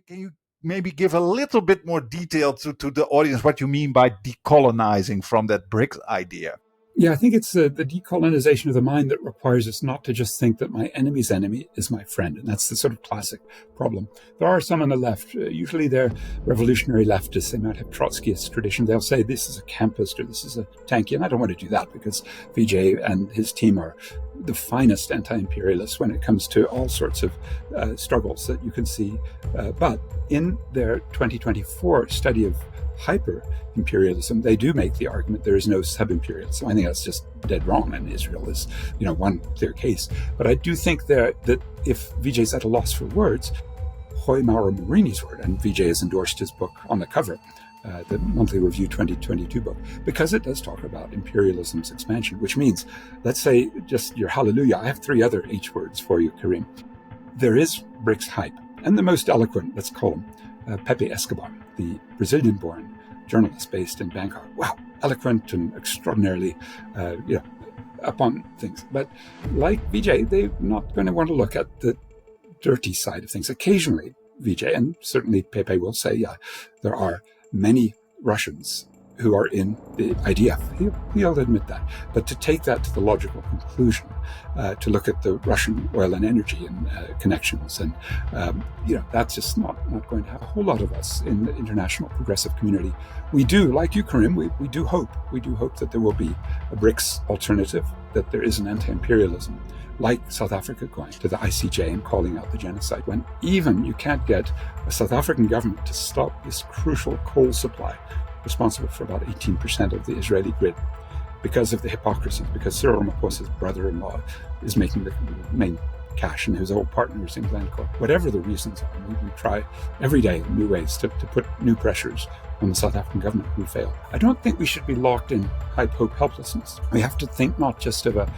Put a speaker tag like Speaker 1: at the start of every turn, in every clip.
Speaker 1: can you maybe give a little bit more detail to the audience what you mean by decolonizing from that BRICS idea?
Speaker 2: Yeah, I think it's the decolonization of the mind that requires us not to just think that my enemy's enemy is my friend. And that's the sort of classic problem. There are some on the left, usually they're revolutionary leftists. They might have Trotskyist tradition. They'll say this is a campist or this is a tanky. And I don't want to do that because Vijay and his team are the finest anti-imperialists when it comes to all sorts of struggles that you can see. But in their 2024 study of hyper-imperialism, they do make the argument there is no sub-imperialism. I think that's just dead wrong, and Israel is, one clear case. But I do think that if Vijay's at a loss for words, Hoy Mauro Marini's word, and Vijay has endorsed his book on the cover, the Monthly Review 2022 book, because it does talk about imperialism's expansion, which means, let's say, just your hallelujah. I have 3 other H words for you, Karim. There is BRICS hype, and the most eloquent, let's call him, Pepe Escobar, the Brazilian-born journalist based in Bangkok. Wow, eloquent and extraordinarily, up on things. But like Vijay, they're not going to want to look at the dirty side of things. Occasionally, Vijay, and certainly Pepe will say, yeah, there are many Russians who are in the IDF. He'll admit that. But to take that to the logical conclusion, to look at the Russian oil and energy and connections, and that's just not going to have a whole lot of us in the international progressive community. We do, like you, Karim, we do hope that there will be a BRICS alternative, that there is an anti-imperialism, like South Africa going to the ICJ and calling out the genocide, when even you can't get a South African government to stop this crucial coal supply responsible for about 18% of the Israeli grid, because of the hypocrisy, because Cyril Ramaphosa's brother-in-law is making the main cash and his old partners in Glencore. Whatever the reasons are, we try every day new ways to put new pressures on the South African government who failed. I don't think we should be locked in hype-hope helplessness. We have to think not just of a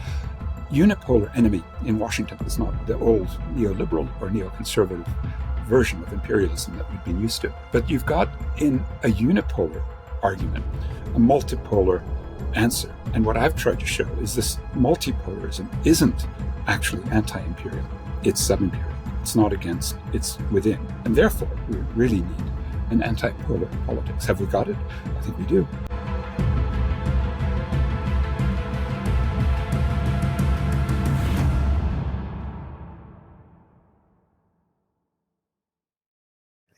Speaker 2: unipolar enemy in Washington. It's not the old neoliberal or neoconservative version of imperialism that we've been used to. But you've got in a unipolar argument a multipolar answer. And what I've tried to show is this multipolarism isn't actually anti-imperial. It's sub-imperial. It's not against, it's within. And therefore, we really need an anti-polar politics. Have we got it? I think we do.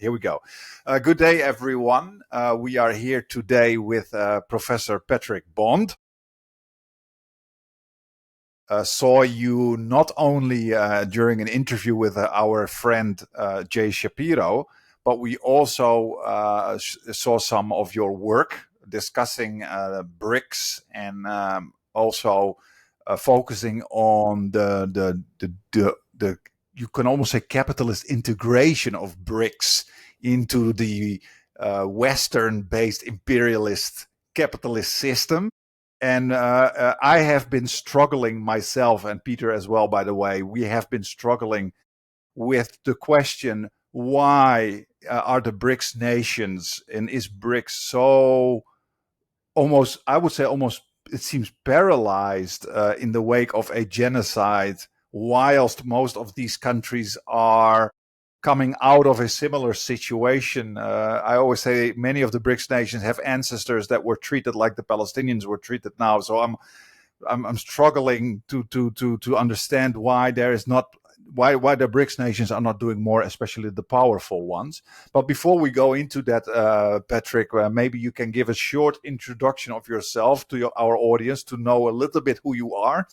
Speaker 1: Here we go. Good day, everyone. We are here today with Professor Patrick Bond. Saw you not only during an interview with our friend Jay Shapiro, but we also saw some of your work discussing BRICS and also focusing on the you can almost say capitalist integration of BRICS into the Western-based imperialist capitalist system. And I have been struggling myself, and Peter as well, by the way, we have been struggling with the question, why are the BRICS nations, and is BRICS so almost, I would say almost, it seems paralyzed in the wake of a genocide, whilst most of these countries are coming out of a similar situation. I always say many of the BRICS nations have ancestors that were treated like the Palestinians were treated now. So I'm struggling to understand why there is not why the BRICS nations are not doing more, especially the powerful ones. But before we go into that, Patrick, maybe you can give a short introduction of yourself to our audience to know a little bit who you are.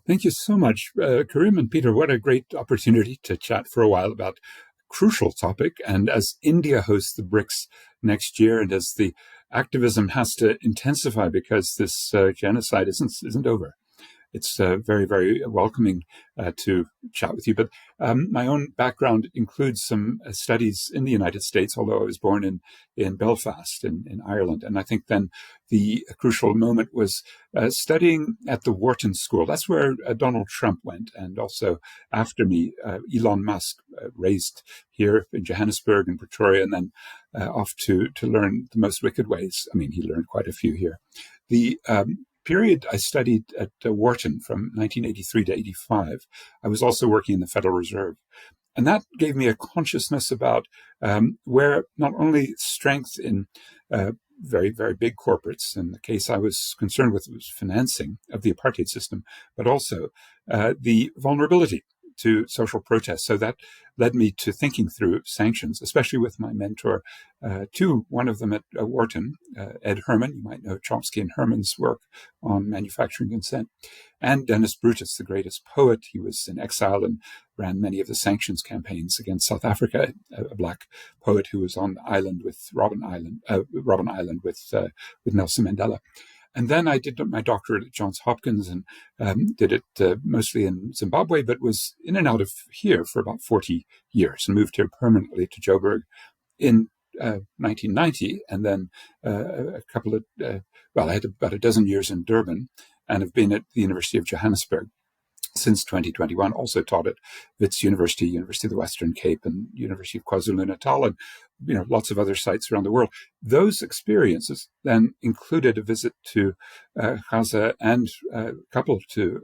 Speaker 2: Thank you so much, Karim and Peter. What a great opportunity to chat for a while about a crucial topic. And as India hosts the BRICS next year, and as the activism has to intensify because this genocide isn't over, it's very, very welcoming to chat with you. But my own background includes some studies in the United States, although I was born in Belfast in Ireland. And I think then the crucial moment was studying at the Wharton School. That's where Donald Trump went. And also after me, Elon Musk raised here in Johannesburg and Pretoria, and then off to learn the most wicked ways. I mean, he learned quite a few here. The period I studied at Wharton from 1983 to 85, I was also working in the Federal Reserve. And that gave me a consciousness about where not only strength in very, very big corporates, and the case I was concerned with was financing of the apartheid system, but also the vulnerability to social protest. So that led me to thinking through sanctions, especially with my mentor, one of them at Wharton, Ed Herman. You might know Chomsky and Herman's work on manufacturing consent, and Dennis Brutus, the greatest poet. He was in exile and ran many of the sanctions campaigns against South Africa, a black poet who was on the island with Robben Island with Nelson Mandela. And then I did my doctorate at Johns Hopkins and did it mostly in Zimbabwe, but was in and out of here for about 40 years and moved here permanently to Joburg in 1990. And then I had about a dozen years in Durban and have been at the University of Johannesburg since 2021, also taught at Wits University, University of the Western Cape, and University of KwaZulu-Natal, and lots of other sites around the world. Those experiences then included a visit to Gaza and a couple to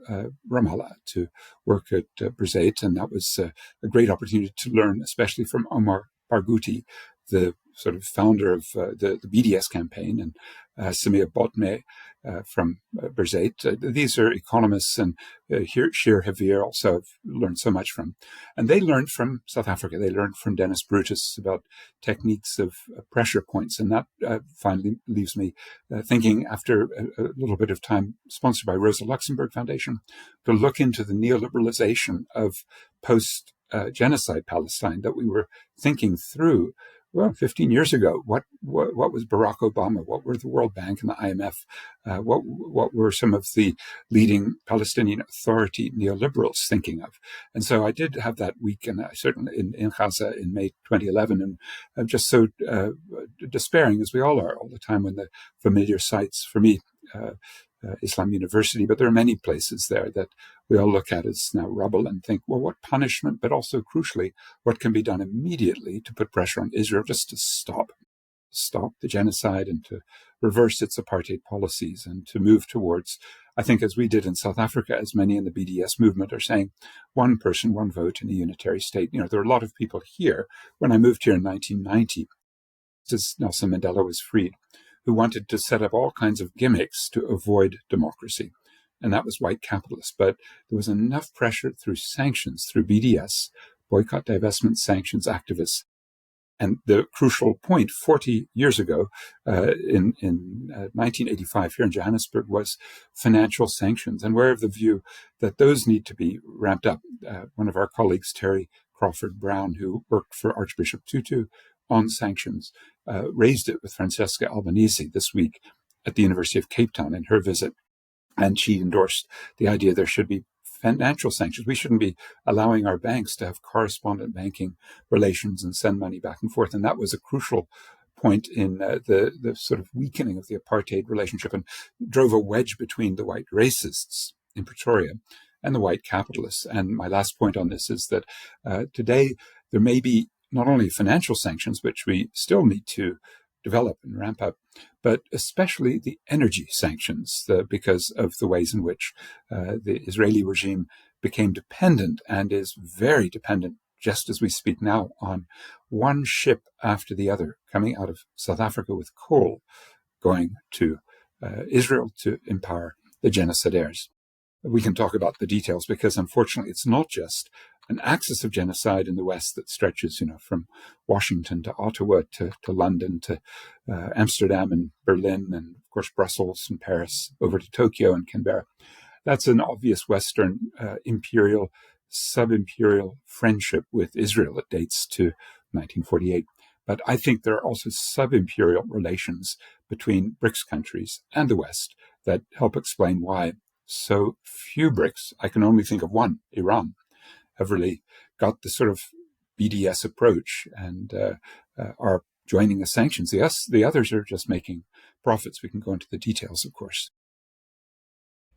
Speaker 2: Ramallah to work at Brizet, and that was a great opportunity to learn, especially from Omar Barghouti, the sort of founder of the BDS campaign, and Samir Botme from Brizet. These are economists, and Shir Havir also I've learned so much from. And they learned from South Africa. They learned from Dennis Brutus about techniques of pressure points. And that finally leaves me thinking, after a little bit of time, sponsored by Rosa Luxemburg Foundation, to look into the neoliberalization of post-genocide Palestine that we were thinking through. Well, 15 years ago, what was Barack Obama? What were the World Bank and the IMF? What were some of the leading Palestinian Authority neoliberals thinking of? And so I did have that week, and certainly in Gaza in May 2011, and I'm just so despairing, as we all are all the time, when the familiar sites for me. Islam University, but there are many places there that we all look at as now rubble and think, well, what punishment, but also crucially, what can be done immediately to put pressure on Israel just to stop the genocide and to reverse its apartheid policies and to move towards, I think, as we did in South Africa, as many in the BDS movement are saying, one person, one vote in a unitary state. There are a lot of people here. When I moved here in 1990, as Nelson Mandela was freed, who wanted to set up all kinds of gimmicks to avoid democracy. And that was white capitalists. But there was enough pressure through sanctions, through BDS, boycott, divestment, sanctions activists. And the crucial point 40 years ago, in 1985 here in Johannesburg, was financial sanctions. And we're of the view that those need to be ramped up. One of our colleagues, Terry Crawford Brown, who worked for Archbishop Tutu on sanctions, raised it with Francesca Albanese this week at the University of Cape Town in her visit. And she endorsed the idea there should be financial sanctions. We shouldn't be allowing our banks to have correspondent banking relations and send money back and forth. And that was a crucial point in the sort of weakening of the apartheid relationship, and drove a wedge between the white racists in Pretoria and the white capitalists. And my last point on this is that today there may be not only financial sanctions, which we still need to develop and ramp up, but especially the energy sanctions, because of the ways in which the Israeli regime became dependent and is very dependent, just as we speak now, on one ship after the other coming out of South Africa with coal, going to Israel to empower the genocidaires. We can talk about the details, because unfortunately it's not just an axis of genocide in the West that stretches, from Washington to Ottawa to London to Amsterdam and Berlin, and of course Brussels and Paris, over to Tokyo and Canberra. That's an obvious Western imperial, sub-imperial friendship with Israel that dates to 1948. But I think there are also sub-imperial relations between BRICS countries and the West that help explain why so few BRICS, I can only think of one, Iran, have really got the sort of BDS approach and are joining the sanctions. The others are just making profits. We can go into the details, of course.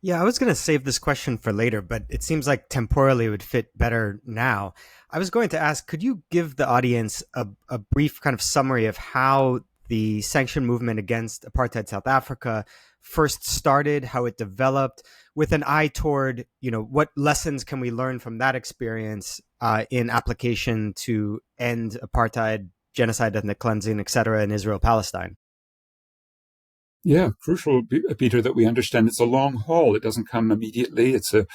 Speaker 3: Yeah, I was going to save this question for later, but it seems like temporally it would fit better now. I was going to ask, could you give the audience a brief kind of summary of how the sanction movement against apartheid South Africa first started, how it developed, with an eye toward, what lessons can we learn from that experience in application to end apartheid, genocide, ethnic cleansing, etc., in Israel-Palestine.
Speaker 2: Yeah, crucial, Peter, that we understand it's a long haul. It doesn't come immediately. It's a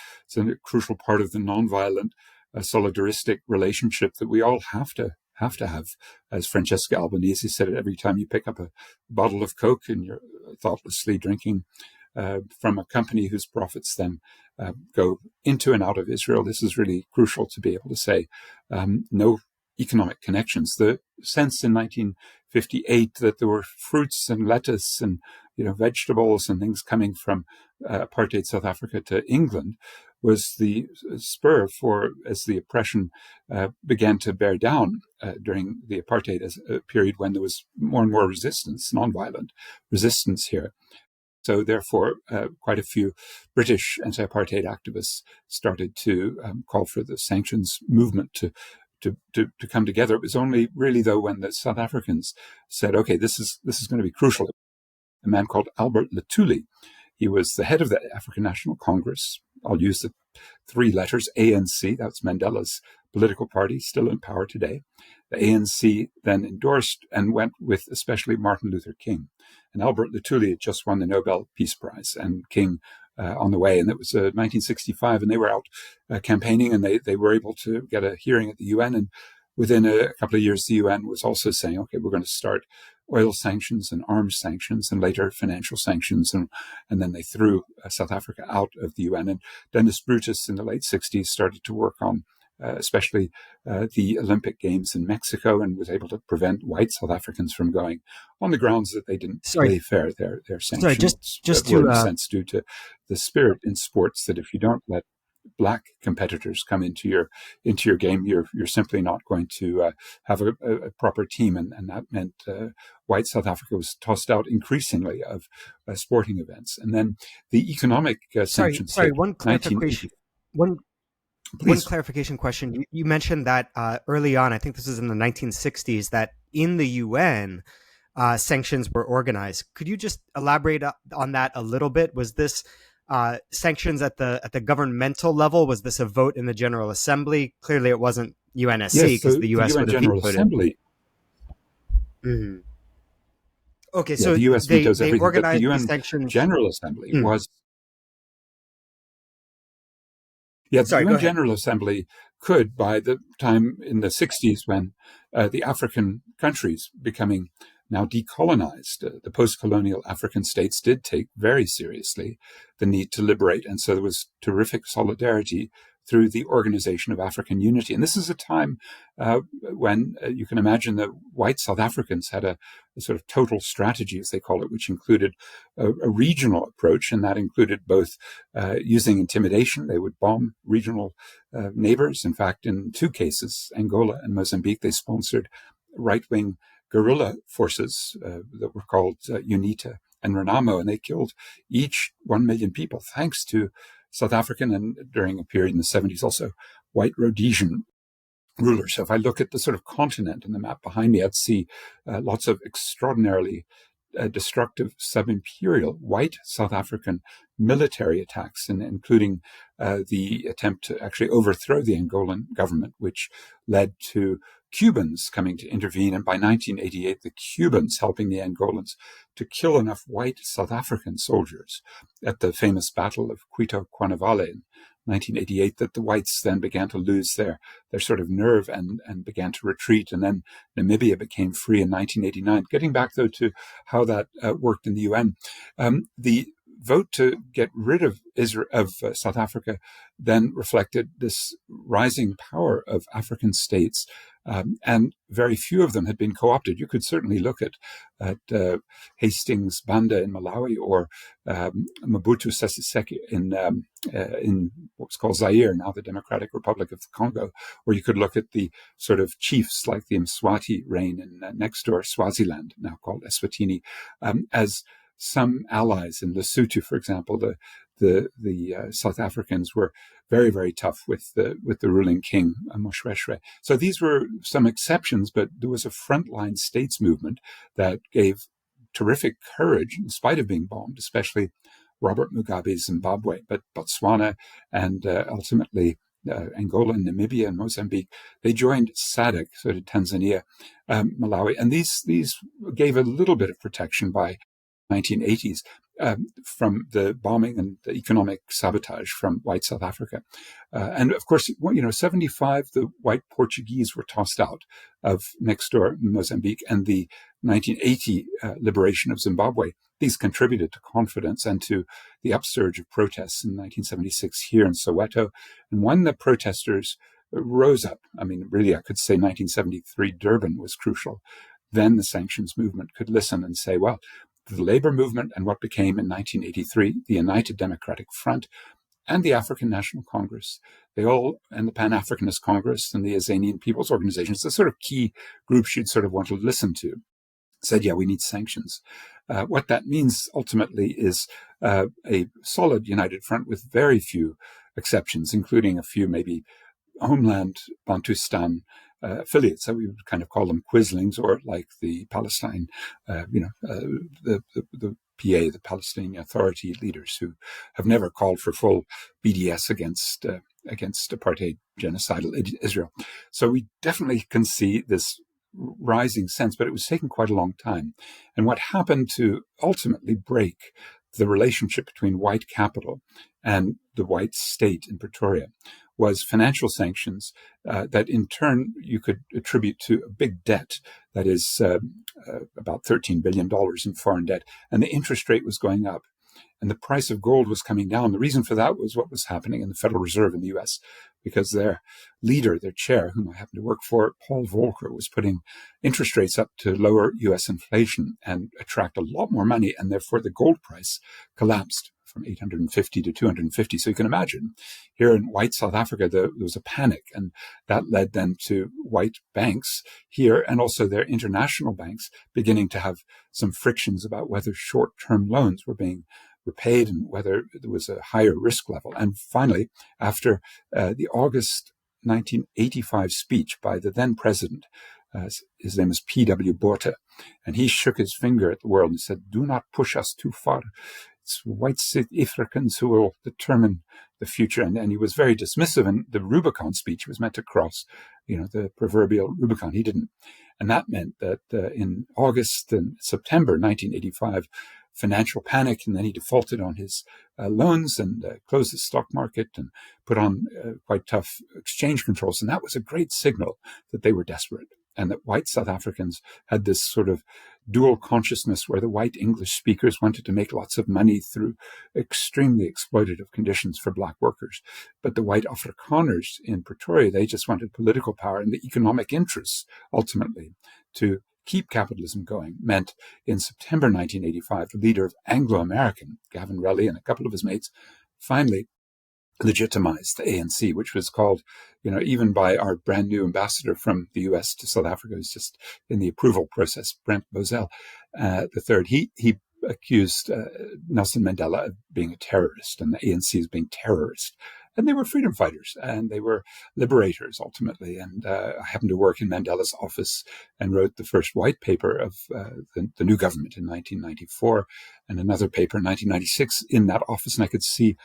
Speaker 2: crucial part of the nonviolent, solidaristic relationship that we all have to have. As Francesca Albanese said, every time you pick up a bottle of Coke and you're thoughtlessly drinking from a company whose profits then go into and out of Israel, this is really crucial to be able to say no economic connections. The sense in 1958 that there were fruits and lettuce and vegetables and things coming from apartheid South Africa to England was the spur for, as the oppression began to bear down during the apartheid as a period when there was more and more resistance, nonviolent resistance here. So therefore, quite a few British anti-apartheid activists started to call for the sanctions movement to come together. It was only really, though, when the South Africans said, okay, this is going to be crucial. A man called Albert Luthuli. He was the head of the African National Congress. I'll use the three letters, ANC. That's Mandela's political party, still in power today. The ANC then endorsed and went with especially Martin Luther King. And Albert Luthuli had just won the Nobel Peace Prize, and King on the way. And it was 1965, and they were out campaigning, and they were able to get a hearing at the UN. And within a couple of years, the UN was also saying, okay, we're going to start oil sanctions and arms sanctions and later financial sanctions. And then they threw South Africa out of the UN. And Dennis Brutus in the late 60s started to work on especially the Olympic Games in Mexico, and was able to prevent white South Africans from going on the grounds that they didn't play fair their sanctions.
Speaker 3: Sorry, just to
Speaker 2: in a sense due to the spirit in sports that if you don't let black competitors come into your game, you're simply not going to have a proper team, and that meant white South Africa was tossed out increasingly of sporting events. And then the economic sanctions.
Speaker 3: Sorry, one clarification. One clarification question. You mentioned that early on, I think this was in the 1960s, that in the UN, sanctions were organized. Could you just elaborate on that a little bit? Was this sanctions at the governmental level? Was this a vote in the General Assembly? Clearly, it wasn't UNSC, because the US would have
Speaker 2: General
Speaker 3: vetoed
Speaker 2: Assembly.
Speaker 3: it. Mm-hmm. Okay,
Speaker 2: so the US vetoes everything,
Speaker 3: organized
Speaker 2: but the UN
Speaker 3: sanctions.
Speaker 2: General Assembly was. Yeah, the UN General Assembly could, by the time in the 60s when the African countries becoming now decolonized, the post-colonial African states did take very seriously the need to liberate. And so there was terrific solidarity through the Organization of African Unity. And this is a time when you can imagine that white South Africans had a sort of total strategy, as they call it, which included a regional approach. And that included both using intimidation. They would bomb regional neighbors. In fact, in two cases, Angola and Mozambique, they sponsored right-wing guerrilla forces that were called UNITA and Renamo, and they killed each 1 million people, thanks to South African and during a period in the 70s also white Rhodesian rulers. So if I look at the sort of continent in the map behind me, I'd see lots of extraordinarily destructive sub-imperial white South African military attacks, and including the attempt to actually overthrow the Angolan government, which led to Cubans coming to intervene. And by 1988, the Cubans helping the Angolans to kill enough white South African soldiers at the famous Battle of Cuito Cuanavale in 1988 that the whites then began to lose their sort of nerve and began to retreat. And then Namibia became free in 1989. Getting back, though, to how that worked in the UN, the vote to get rid of South Africa then reflected this rising power of African states, and very few of them had been co-opted. You could certainly look at Hastings Banda in Malawi, or Mobutu Sese Seko in what's called Zaire, now the Democratic Republic of the Congo, or you could look at the sort of chiefs like the Mswati reign in next door Swaziland, now called Eswatini, as some allies. In Lesotho, for example, the South Africans were very, very tough with the ruling king, Moshweshwe. So these were some exceptions, but there was a frontline states movement that gave terrific courage in spite of being bombed, especially Robert Mugabe's Zimbabwe, but Botswana and ultimately Angola, Namibia, and Mozambique. They joined SADC, so did Tanzania, Malawi, and these gave a little bit of protection by 1980s from the bombing and the economic sabotage from white South Africa. And of course, 75, the white Portuguese were tossed out of next door Mozambique, and the 1980 liberation of Zimbabwe. These contributed to confidence and to the upsurge of protests in 1976 here in Soweto. And when the protesters rose up, I mean, really, I could say 1973 Durban was crucial. Then the sanctions movement could listen and say, well, the labor movement and what became in 1983 the United Democratic Front and the African National Congress, and the Pan-Africanist Congress and the Azanian People's Organizations, the sort of key groups you'd sort of want to listen to, said, yeah, we need sanctions. What that means ultimately is a solid united front with very few exceptions, including a few maybe homeland Bantustan affiliates. So we would kind of call them quislings, or like the Palestine, the PA, the Palestinian Authority leaders, who have never called for full BDS against apartheid genocidal Israel. So we definitely can see this rising sense, but it was taking quite a long time. And what happened to ultimately break the relationship between white capital and the white state in Pretoria was financial sanctions that in turn you could attribute to a big debt that is about $13 billion in foreign debt. And the interest rate was going up and the price of gold was coming down. The reason for that was what was happening in the Federal Reserve in the US, because their leader, their chair, whom I happen to work for, Paul Volcker, was putting interest rates up to lower US inflation and attract a lot more money. And therefore the gold price collapsed from 850 to 250. So you can imagine here in white South Africa, there was a panic, and that led then to white banks here and also their international banks beginning to have some frictions about whether short-term loans were being repaid and whether there was a higher risk level. And finally, after the August 1985 speech by the then president, his name is P.W. Botha, and he shook his finger at the world and said, do not push us too far. It's white South Africans who will determine the future. And he was very dismissive. And the Rubicon speech was meant to cross, the proverbial Rubicon. He didn't. And that meant that in August and September 1985, financial panic, and then he defaulted on his loans and closed the stock market and put on quite tough exchange controls. And that was a great signal that they were desperate, and that white South Africans had this sort of dual consciousness where the white English speakers wanted to make lots of money through extremely exploitative conditions for black workers. But the white Afrikaners in Pretoria, they just wanted political power, and the economic interests ultimately to keep capitalism going meant in September 1985, the leader of Anglo-American, Gavin Relly, and a couple of his mates finally legitimized the ANC, which was called, even by our brand new ambassador from the US to South Africa, who's just in the approval process, Brent Bozell, the third. He accused Nelson Mandela of being a terrorist and the ANC as being terrorist. And they were freedom fighters and they were liberators ultimately. And I happened to work in Mandela's office and wrote the first white paper of the new government in 1994 and another paper in 1996 in that office. And I could see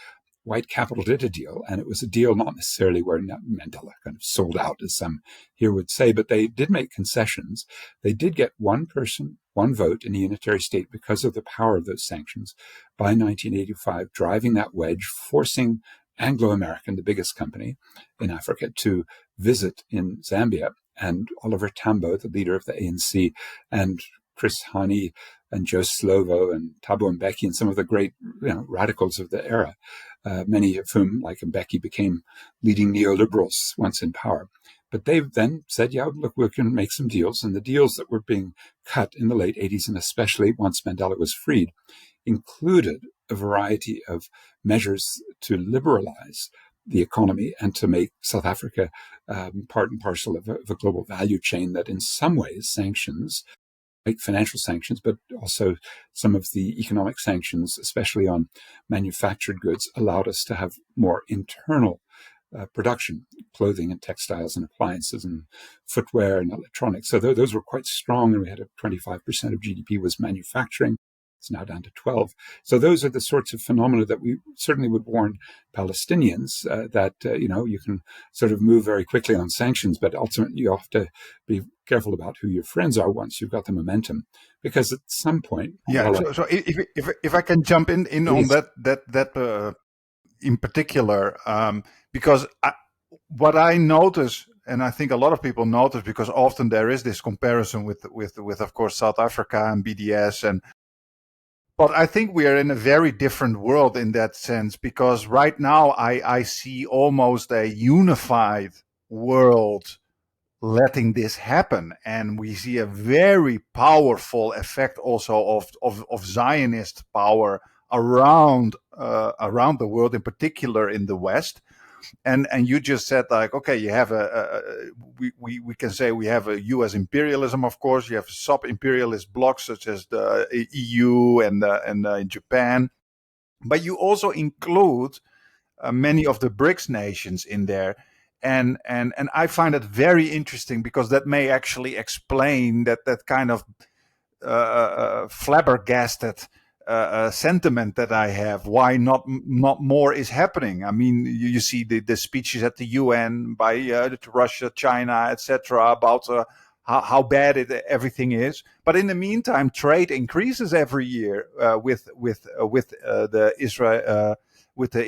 Speaker 2: white capital did a deal, and it was a deal not necessarily where Mandela kind of sold out, as some here would say, but they did make concessions. They did get one person, one vote in a unitary state because of the power of those sanctions by 1985, driving that wedge, forcing Anglo-American, the biggest company in Africa, to visit in Zambia. And Oliver Tambo, the leader of the ANC, and Chris Hani and Joe Slovo and Thabo Mbeki and some of the great radicals of the era, many of whom, like Mbeki, became leading neoliberals once in power. But they then said, yeah, look, we can make some deals. And the deals that were being cut in the late 80s, and especially once Mandela was freed, included a variety of measures to liberalize the economy and to make South Africa part and parcel of a global value chain that in some ways sanctions, like financial sanctions, but also some of the economic sanctions, especially on manufactured goods, allowed us to have more internal production, clothing and textiles and appliances and footwear and electronics. So those were quite strong, and we had 25% of GDP was manufacturing. It's now down to 12. So those are the sorts of phenomena that we certainly would warn Palestinians that, you can sort of move very quickly on sanctions, but ultimately you have to be careful about who your friends are once you've got the momentum. Because at some point...
Speaker 1: Yeah, so if I can jump in on that in particular, because what I notice, and I think a lot of people notice, because often there is this comparison with of course South Africa and BDS, but I think we are in a very different world in that sense, because right now I see almost a unified world letting this happen, and we see a very powerful effect also of Zionist power around the world, in particular in the West. And you just said, like, okay, you have we can say we have a U.S. imperialism, of course. You have sub-imperialist blocs such as the EU and Japan, but you also include many of the BRICS nations in there. And I find it very interesting, because that may actually explain that kind of flabbergasted sentiment that I have. Why not more is happening? I mean, you see the speeches at the UN by Russia, China, etc., about how bad everything is. But in the meantime, trade increases every year with the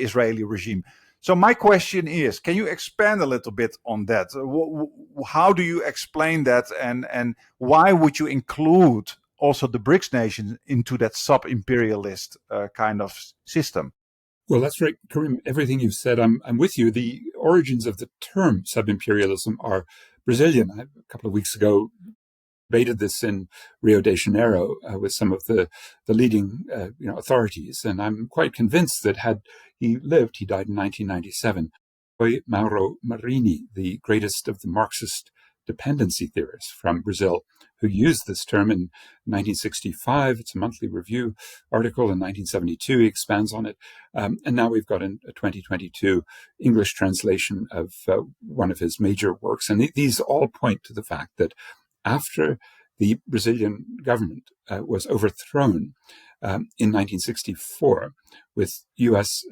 Speaker 1: Israeli regime. So my question is, can you expand a little bit on that? How do you explain that, and why would you include also the BRICS nations into that sub-imperialist kind of system?
Speaker 2: Well, that's right, Karim. Everything you've said, I'm with you. The origins of the term sub-imperialism are Brazilian. A couple of weeks ago, debated this in Rio de Janeiro with some of the leading authorities, and I'm quite convinced that had he lived, he died in 1997, Mauro Marini, the greatest of the Marxist dependency theorists from Brazil, who used this term in 1965. It's a Monthly Review article. In 1972, he expands on it. And now we've got a 2022 English translation of one of his major works. And these all point to the fact that after the Brazilian government was overthrown in 1964 with U.S.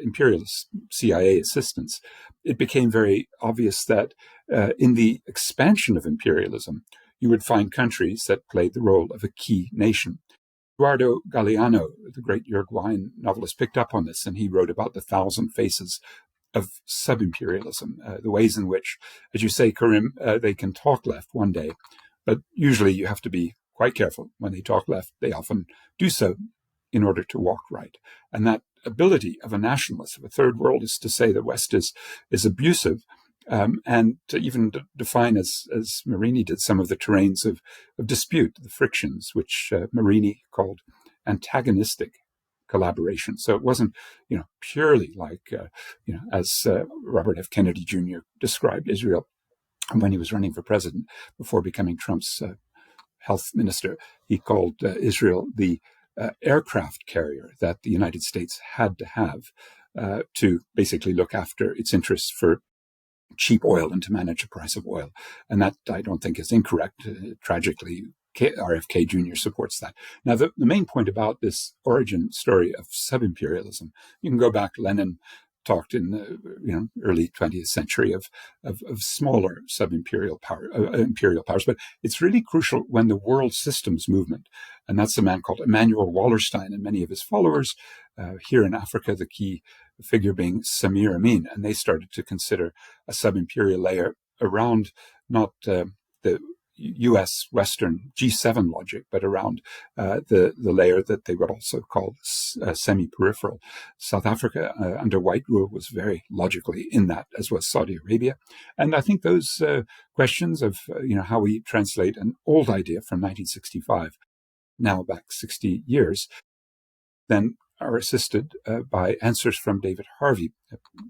Speaker 2: imperialist CIA assistance, it became very obvious that in the expansion of imperialism, you would find countries that played the role of a key nation. Eduardo Galeano, the great Uruguayan novelist, picked up on this, and he wrote about the 1,000 faces of sub-imperialism, the ways in which, as you say, Karim, they can talk left one day, but usually you have to be quite careful. When they talk left, they often do so in order to walk right. And that ability of a nationalist, of a third world, is to say the West is abusive, and to even define, as Marini did, some of the terrains of dispute, the frictions, which Marini called antagonistic collaboration. So it wasn't, purely like, as Robert F. Kennedy Jr. described Israel when he was running for president before becoming Trump's health minister. He called Israel the aircraft carrier that the United States had to have to basically look after its interests for cheap oil and to manage the price of oil. And that, I don't think, is incorrect. Tragically, RFK Jr. supports that. Now, the main point about this origin story of sub-imperialism, you can go back, Lenin talked in the early 20th century of smaller sub-imperial imperial powers, but it's really crucial when the world systems movement, and that's a man called Emanuel Wallerstein and many of his followers here in Africa, the key figure being Samir Amin, and they started to consider a sub-imperial layer around not the U.S. Western G7 logic, but around the layer that they would also call semi-peripheral. South Africa, under white rule, was very logically in that, as was Saudi Arabia. And I think those questions of how we translate an old idea from 1965, now back 60 years, then are assisted by answers from David Harvey.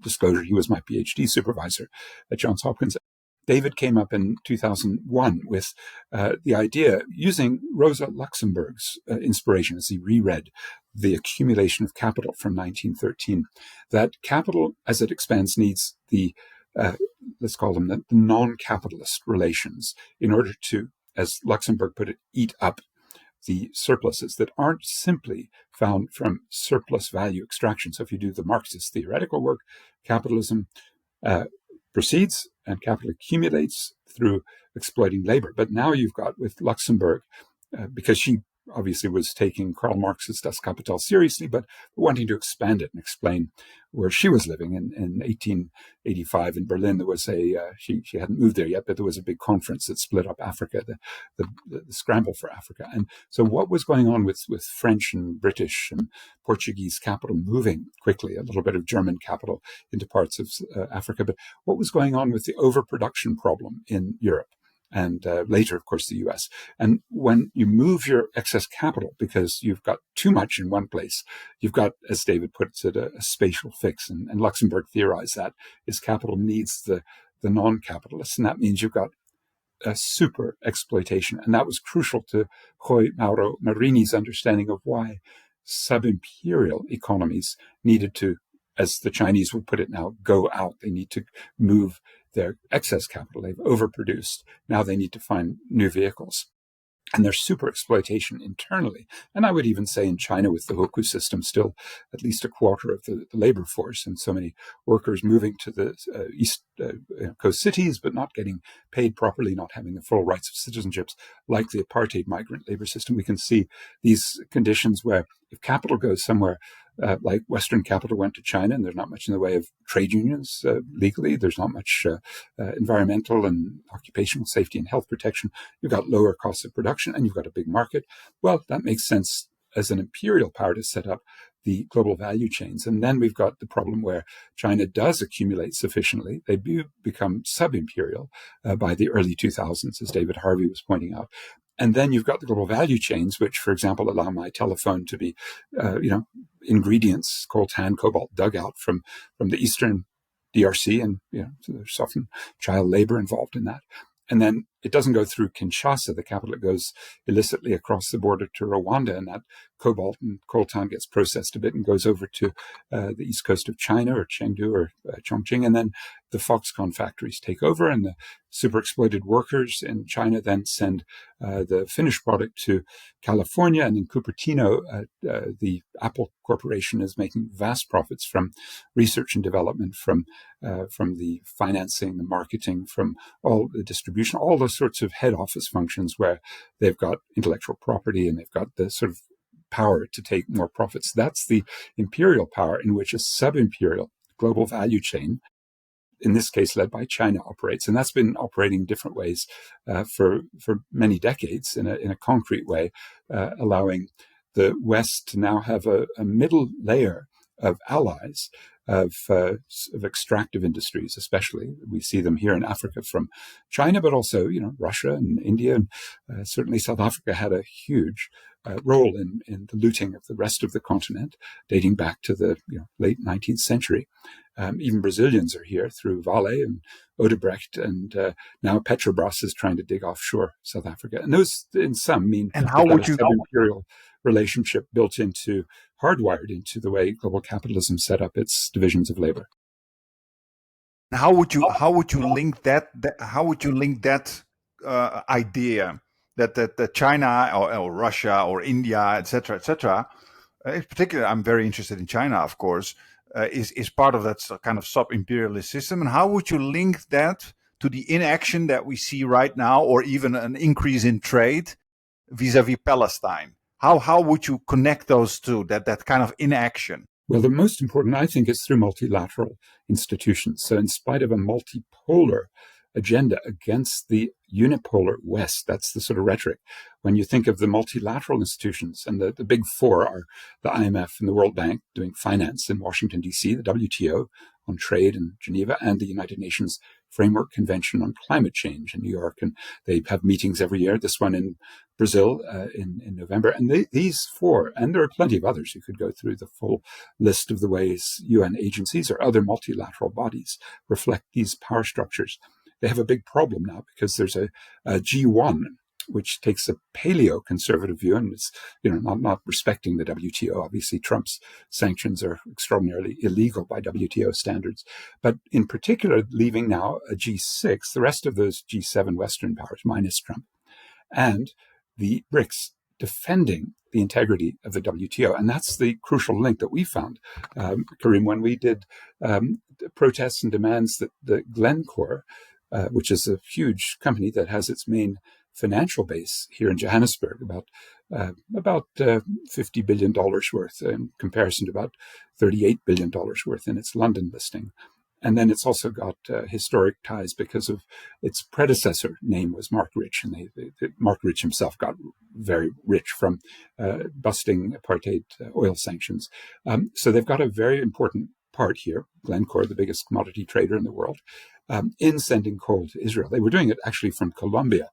Speaker 2: Disclosure, he was my PhD supervisor at Johns Hopkins. David came up in 2001 with the idea, using Rosa Luxemburg's inspiration as he reread The Accumulation of Capital from 1913, that capital, as it expands, needs the, let's call them the non-capitalist relations in order to, as Luxemburg put it, eat up the surpluses that aren't simply found from surplus value extraction. So if you do the Marxist theoretical work, capitalism proceeds and capital accumulates through exploiting labor. But now you've got with Luxemburg, because she obviously was taking Karl Marx's Das Kapital seriously, but wanting to expand it and explain where she was living. In 1885 in Berlin, there was she hadn't moved there yet, but there was a big conference that split up Africa, the scramble for Africa. And so what was going on with French and British and Portuguese capital moving quickly, a little bit of German capital into parts of Africa, but what was going on with the overproduction problem in Europe? And later, of course, the US. And when you move your excess capital because you've got too much in one place, you've got, as David puts it, a spatial fix. And Luxemburg theorized that is capital needs the non-capitalists. And that means you've got a super exploitation. And that was crucial to Rui Mauro Marini's understanding of why sub-imperial economies needed to, as the Chinese would put it now, go out. They need to move their excess capital. They've overproduced. Now they need to find new vehicles. And there's super exploitation internally. And I would even say in China with the Hoku system, still at least a quarter of the labor force and so many workers moving to the east coast cities, but not getting paid properly, not having the full rights of citizenships, like the apartheid migrant labor system. We can see these conditions where if capital goes somewhere, like Western capital went to China, and there's not much in the way of trade unions legally. There's not much environmental and occupational safety and health protection. You've got lower costs of production, and you've got a big market. Well, that makes sense as an imperial power to set up the global value chains. And then we've got the problem where China does accumulate sufficiently. They do become sub-imperial by the early 2000s, as David Harvey was pointing out. And then you've got the global value chains, which, for example, allow my telephone to be, ingredients, coltan, cobalt, dug out from the eastern DRC, and there's often child labor involved in that. And then it doesn't go through Kinshasa, the capital. It goes illicitly across the border to Rwanda, and that cobalt and coltan gets processed a bit and goes over to the east coast of China, or Chengdu, or Chongqing, and then the Foxconn factories take over, and the super exploited workers in China then send the finished product to California. And in Cupertino, the Apple Corporation is making vast profits from research and development, from the financing, the marketing, from all the distribution, all those sorts of head office functions where they've got intellectual property and they've got the sort of power to take more profits. That's the imperial power in which a sub-imperial global value chain, in this case led by China, operates. And that's been operating in different ways for many decades in a concrete way, allowing the West to now have a middle layer of allies of extractive industries, especially. We see them here in Africa from China, but also, Russia and India. And certainly South Africa had a huge role in the looting of the rest of the continent, dating back to the late 19th century. Even Brazilians are here through Vale and Odebrecht, and now Petrobras is trying to dig offshore South Africa. And those, in some, mean
Speaker 1: and how would you
Speaker 2: sub-imperial relationship hardwired into the way global capitalism set up its divisions of labor.
Speaker 1: How would you link that? How would you link that idea that China or Russia or India, etc., in particular, I'm very interested in China, of course, is part of that kind of sub-imperialist system. And how would you link that to the inaction that we see right now, or even an increase in trade vis-a-vis Palestine? How would you connect those two, that kind of inaction?
Speaker 2: Well, the most important, I think, is through multilateral institutions. So in spite of a multipolar agenda against the unipolar West, that's the sort of rhetoric. When you think of the multilateral institutions, and the big four are the IMF and the World Bank doing finance in Washington, D.C., the WTO on trade in Geneva, and the United Nations Framework Convention on Climate Change in New York. And they have meetings every year, this one in Brazil in November. And these four, and there are plenty of others, you could go through the full list of the ways UN agencies or other multilateral bodies reflect these power structures. They have a big problem now because there's a G1, which takes a paleo-conservative view, and it's not respecting the WTO. Obviously, Trump's sanctions are extraordinarily illegal by WTO standards. But in particular, leaving now a G6, the rest of those G7 Western powers, minus Trump, and the BRICS, defending the integrity of the WTO. And that's the crucial link that we found, Karim, when we did protests and demands that the Glencore, which is a huge company that has its main financial base here in Johannesburg, about $50 billion worth in comparison to about $38 billion worth in its London listing. And then it's also got historic ties because of its predecessor name was Mark Rich, and Mark Rich himself got very rich from busting apartheid oil sanctions. So they've got a very important part here, Glencore, the biggest commodity trader in the world, in sending coal to Israel. They were doing it actually from Colombia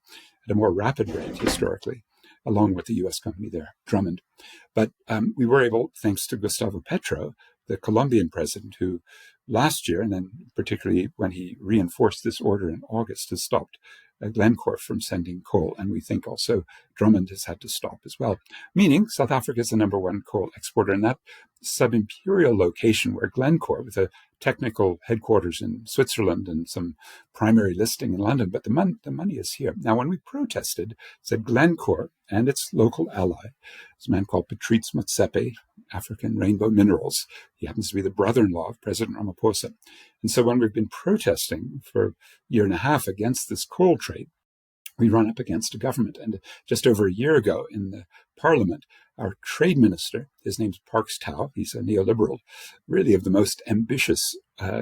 Speaker 2: at a more rapid rate historically, along with the U.S. company there, Drummond. But we were able, thanks to Gustavo Petro, the Colombian president, who last year, and then particularly when he reinforced this order in August, has stopped Glencore from sending coal. And we think also Drummond has had to stop as well. Meaning South Africa is the number one coal exporter. And that subimperial location where Glencore, with a technical headquarters in Switzerland and some primary listing in London, but the money is here. Now, when we protested, said Glencore and its local ally, this man called Patrice Motsepe, African Rainbow Minerals. He happens to be the brother-in-law of President Ramaphosa. And so when we've been protesting for a year and a half against this coal trade, we run up against a government. And just over a year ago in the parliament, our trade minister, his name's Parks Tau, he's a neoliberal, really of the most ambitious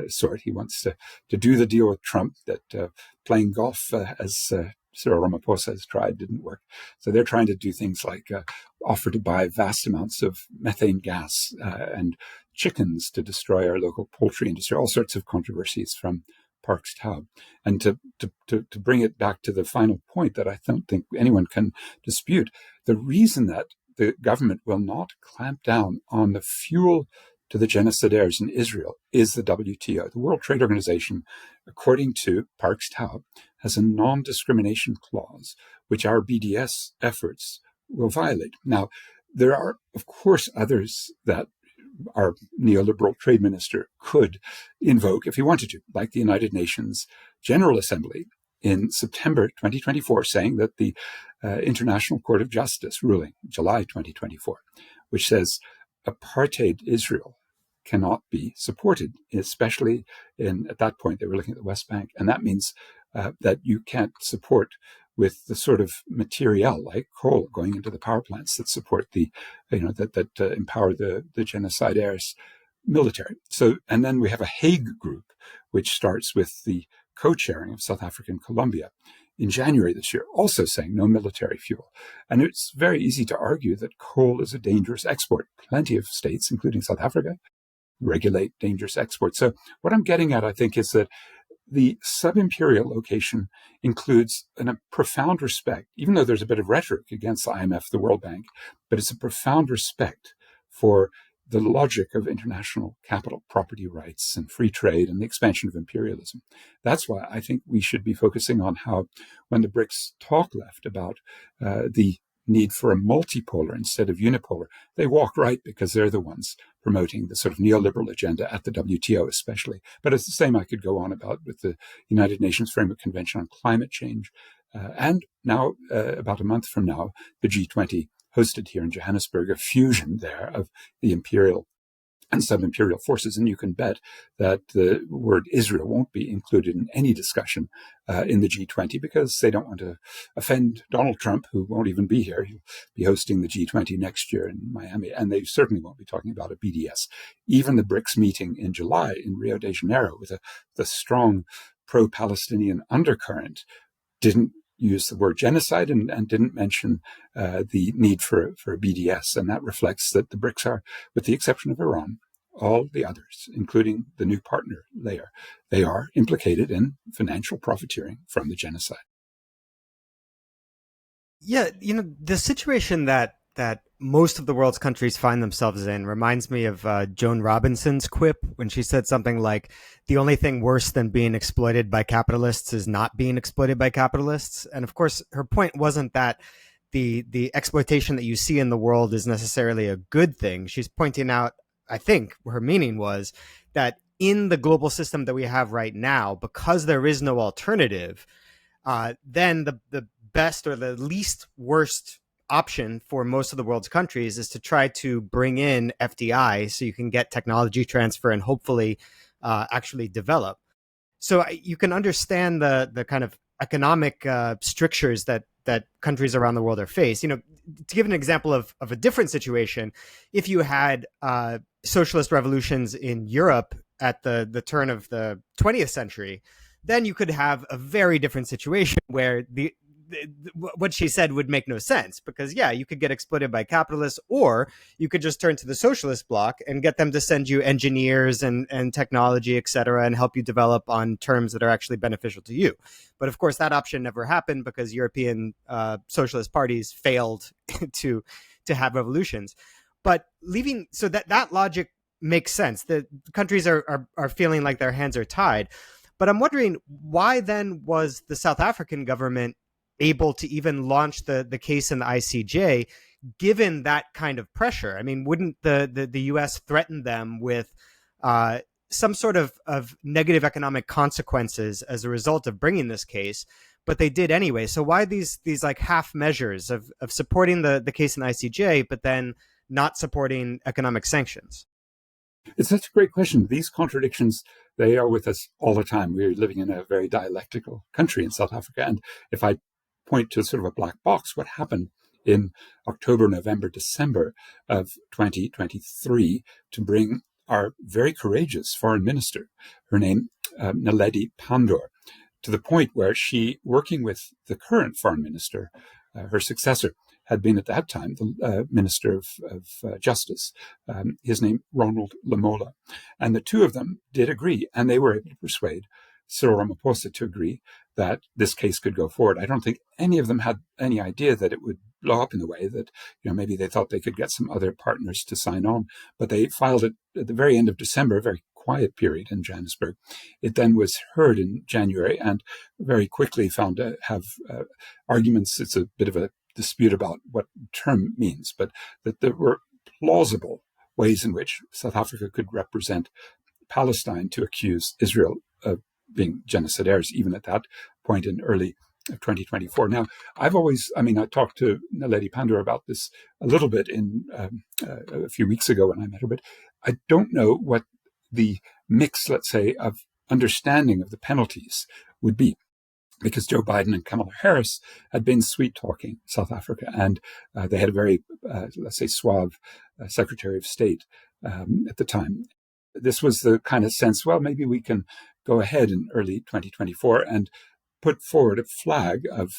Speaker 2: sort. He wants to do the deal with Trump that playing golf, as Cyril Ramaphosa has tried, didn't work. So they're trying to do things like offer to buy vast amounts of methane gas and chickens to destroy our local poultry industry, all sorts of controversies from Parks Tau. And to bring it back to the final point that I don't think anyone can dispute, the reason that the government will not clamp down on the fuel to the genocidaires in Israel is the WTO. The World Trade Organization, according to Parks Tau, has a non-discrimination clause, which our BDS efforts will violate. Now, there are, of course, others that our neoliberal trade minister could invoke if he wanted to, like the United Nations General Assembly in September 2024, saying that the International Court of Justice ruling, July 2024, which says apartheid Israel cannot be supported, especially at that point, they were looking at the West Bank. And that means that you can't support with the sort of material like coal going into the power plants that support that empower the genocidaires military. So, and then we have a Hague group, which starts with the co-chairing of South Africa and Colombia in January this year, also saying no military fuel. And it's very easy to argue that coal is a dangerous export. Plenty of states, including South Africa, regulate dangerous exports. So what I'm getting at, I think, is that the sub-imperial location includes a profound respect, even though there's a bit of rhetoric against the IMF, the World Bank, but it's a profound respect for the logic of international capital, property rights and free trade and the expansion of imperialism. That's why I think we should be focusing on how, when the BRICS talk left about the need for a multipolar instead of unipolar, they walk right because they're the ones promoting the sort of neoliberal agenda at the WTO especially. But it's the same I could go on about with the United Nations Framework Convention on Climate Change. And now, about a month from now, the G20 hosted here in Johannesburg, a fusion there of the imperial and sub-imperial forces. And you can bet that the word Israel won't be included in any discussion in the G20 because they don't want to offend Donald Trump, who won't even be here. He'll be hosting the G20 next year in Miami, and they certainly won't be talking about a BDS. Even the BRICS meeting in July in Rio de Janeiro with the strong pro-Palestinian undercurrent didn't use the word genocide and didn't mention the need for a BDS. And that reflects that the BRICS are, with the exception of Iran, all the others, including the new partner layer, they are implicated in financial profiteering from the genocide.
Speaker 3: Yeah, the situation that most of the world's countries find themselves in reminds me of Joan Robinson's quip when she said something like, the only thing worse than being exploited by capitalists is not being exploited by capitalists. And of course, her point wasn't that the exploitation that you see in the world is necessarily a good thing. She's pointing out, I think her meaning was that in the global system that we have right now, because there is no alternative, then the best or the least worst option for most of the world's countries is to try to bring in FDI so you can get technology transfer and hopefully actually develop. So you can understand the kind of economic strictures that countries around the world are faced. To give an example of a different situation, if you had socialist revolutions in Europe at the turn of the 20th century, then you could have a very different situation where what she said would make no sense, because you could get exploited by capitalists, or you could just turn to the socialist bloc and get them to send you engineers and technology, et cetera, and help you develop on terms that are actually beneficial to you. But of course, that option never happened because European socialist parties failed to have revolutions. But so that logic makes sense. The countries are feeling like their hands are tied. But I'm wondering, why then was the South African government able to even launch the case in the ICJ, given that kind of pressure? I mean, wouldn't the U.S. threaten them with some sort of negative economic consequences as a result of bringing this case? But they did anyway. So why these like half measures of supporting the case in the ICJ, but then not supporting economic sanctions?
Speaker 2: It's such a great question. These contradictions, they are with us all the time. We're living in a very dialectical country in South Africa. And if I point to sort of a black box, what happened in October, November, December of 2023 to bring our very courageous foreign minister, her name, Naledi Pandor, to the point where she, working with the current foreign minister, her successor, had been at that time the Minister of Justice, his name Ronald Lamola. And the two of them did agree, and they were able to persuade Cyril Ramaphosa to agree that this case could go forward. I don't think any of them had any idea that it would blow up in the way that, maybe they thought they could get some other partners to sign on. But they filed it at the very end of December, a very quiet period in Johannesburg. It then was heard in January and very quickly found to have arguments. It's a bit of a dispute about what term means, but that there were plausible ways in which South Africa could represent Palestine to accuse Israel of being genocidaires, even at that point in early 2024. Now, I talked to Naledi Pandor about this a little bit in a few weeks ago when I met her, but I don't know what the mix, let's say, of understanding of the penalties would be, because Joe Biden and Kamala Harris had been sweet-talking South Africa, and they had a very, let's say, suave Secretary of State at the time. This was the kind of sense, well, maybe we can go ahead in early 2024 and put forward a flag of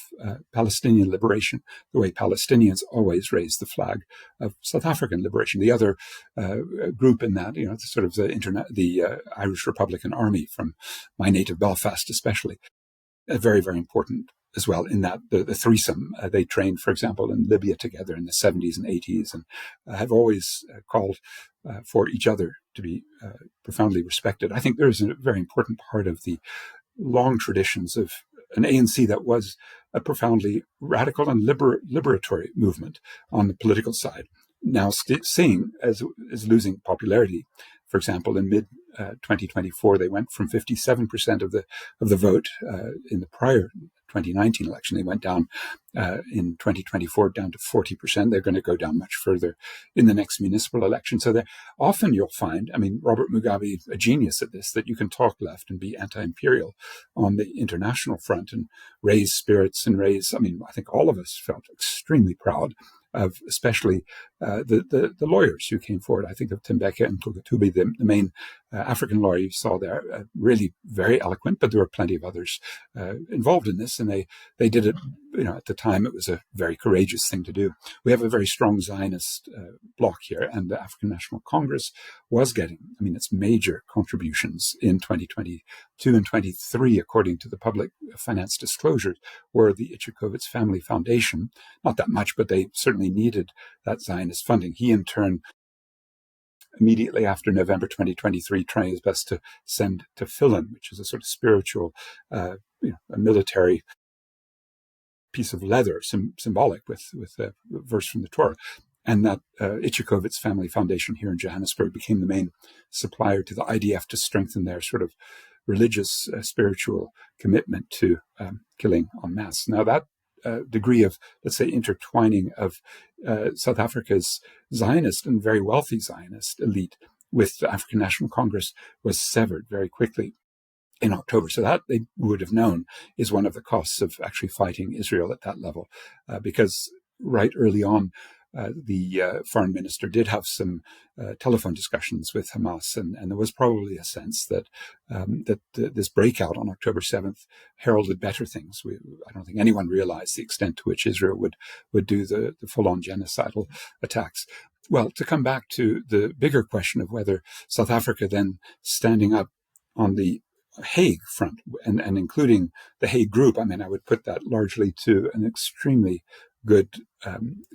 Speaker 2: Palestinian liberation, the way Palestinians always raise the flag of South African liberation. The other group in that, sort of the Irish Republican Army from my native Belfast especially, very, very important as well in that the threesome. They trained, for example, in Libya together in the 70s and 80s, and have always called for each other to be profoundly respected. I think there is a very important part of the long traditions of an ANC that was a profoundly radical and liberatory movement on the political side, now seeing as losing popularity. For example, in mid 2024, they went from 57% of the vote in the prior 2019 election. They went down in 2024 down to 40%. They're going to go down much further in the next municipal election. So often you'll find, Robert Mugabe, a genius at this, that you can talk left and be anti-imperial on the international front and raise spirits and I think all of us felt extremely proud of especially the lawyers who came forward. I think of Tembeke and Tugatube, the main African lawyer you saw there, really very eloquent, but there were plenty of others involved in this, and they did it, at the time it was a very courageous thing to do. We have a very strong Zionist bloc here, and the African National Congress was getting, its major contributions in 2022 and 23, according to the public finance disclosures, were the Ecological Family Foundation. Not that much, but they certainly needed that Zionist funding. He, in turn, immediately after November 2023, trying his best to send tefillin, which is a sort of spiritual, a military piece of leather, symbolic with a verse from the Torah. And that Ichikovitz Family Foundation here in Johannesburg became the main supplier to the IDF to strengthen their sort of religious, spiritual commitment to killing en masse. Now that degree of, let's say, intertwining of South Africa's Zionist and very wealthy Zionist elite with the African National Congress was severed very quickly in October. So that they would have known is one of the costs of actually fighting Israel at that level, because right early on, the foreign minister did have some telephone discussions with Hamas, and there was probably a sense that this breakout on October 7th heralded better things. I don't think anyone realized the extent to which Israel would do the full-on genocidal attacks. Well, to come back to the bigger question of whether South Africa then standing up on the Hague front and including the Hague group, I mean, I would put that largely to an extremely good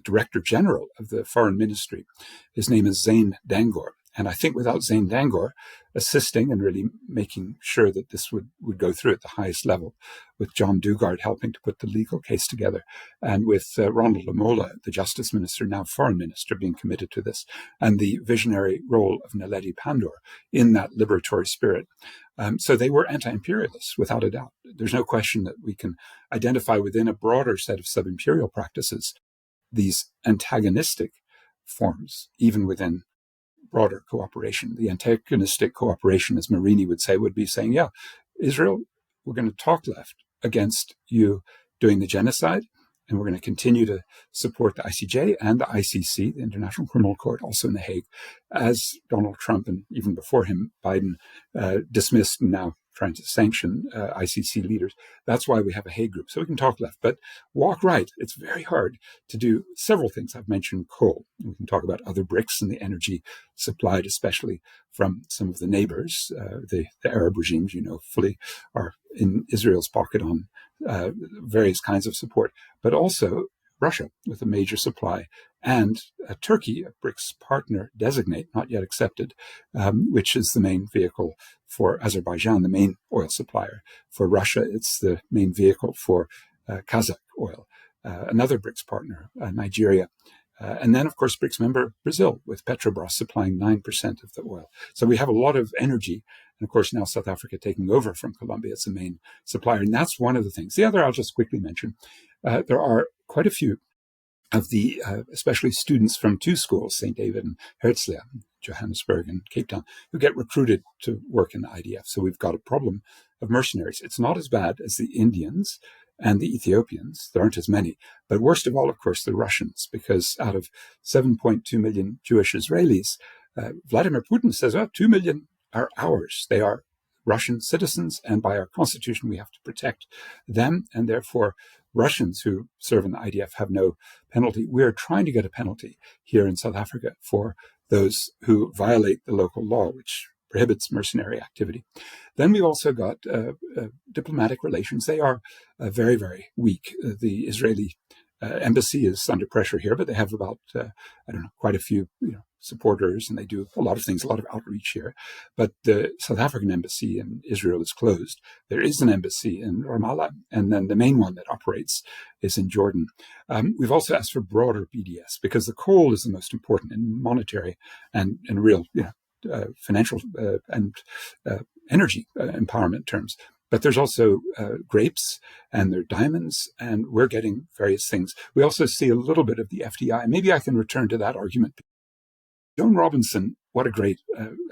Speaker 2: Director General of the Foreign Ministry. His name is Zane Dangor. And I think without Zane Dangor assisting and really making sure that this would go through at the highest level, with John Dugard helping to put the legal case together, and with Ronald Lamola, the Justice Minister, now Foreign Minister, being committed to this, and the visionary role of Naledi Pandor in that liberatory spirit. So they were anti-imperialists, without a doubt. There's no question that we can identify within a broader set of sub-imperial practices these antagonistic forms, even within broader cooperation. The antagonistic cooperation, as Marini would say, would be saying, yeah, Israel, we're going to talk left against you doing the genocide, and we're going to continue to support the ICJ and the ICC, the International Criminal Court, also in The Hague, as Donald Trump and even before him, Biden, dismissed and now trying to sanction ICC leaders. That's why we have a Hague group. So we can talk left, but walk right. It's very hard to do several things. I've mentioned coal. We can talk about other BRICS and the energy supplied, especially from some of the neighbors. The Arab regimes, fully are in Israel's pocket on various kinds of support, but also Russia with a major supply, and Turkey, a BRICS partner designate, not yet accepted, which is the main vehicle for Azerbaijan, the main oil supplier. For Russia, it's the main vehicle for Kazakh oil. Another BRICS partner, Nigeria. And then, of course, BRICS member Brazil, with Petrobras supplying 9% of the oil. So we have a lot of energy. And of course, now South Africa taking over from Colombia as the main supplier. And that's one of the things. The other I'll just quickly mention. There are quite a few of the, especially students from two schools, St. David and Herzliya, Johannesburg and Cape Town, who get recruited to work in the IDF. So we've got a problem of mercenaries. It's not as bad as the Indians and the Ethiopians. There aren't as many. But worst of all, of course, the Russians, because out of 7.2 million Jewish Israelis, Vladimir Putin says, 2 million are ours. They are Russian citizens, and by our constitution, we have to protect them, and therefore Russians who serve in the IDF have no penalty. We're trying to get a penalty here in South Africa for those who violate the local law, which prohibits mercenary activity. Then we've also got diplomatic relations. They are very, very weak. The Israeli embassy is under pressure here, but they have about, quite a few supporters, and they do a lot of things, a lot of outreach here. But the South African embassy in Israel is closed. There is an embassy in Ramallah, and then the main one that operates is in Jordan. We've also asked for broader BDS, because the coal is the most important in monetary and real financial and energy empowerment terms. But there's also grapes, and there are diamonds, and we're getting various things. We also see a little bit of the FDI. Maybe I can return to that argument. Joan Robinson, what a great,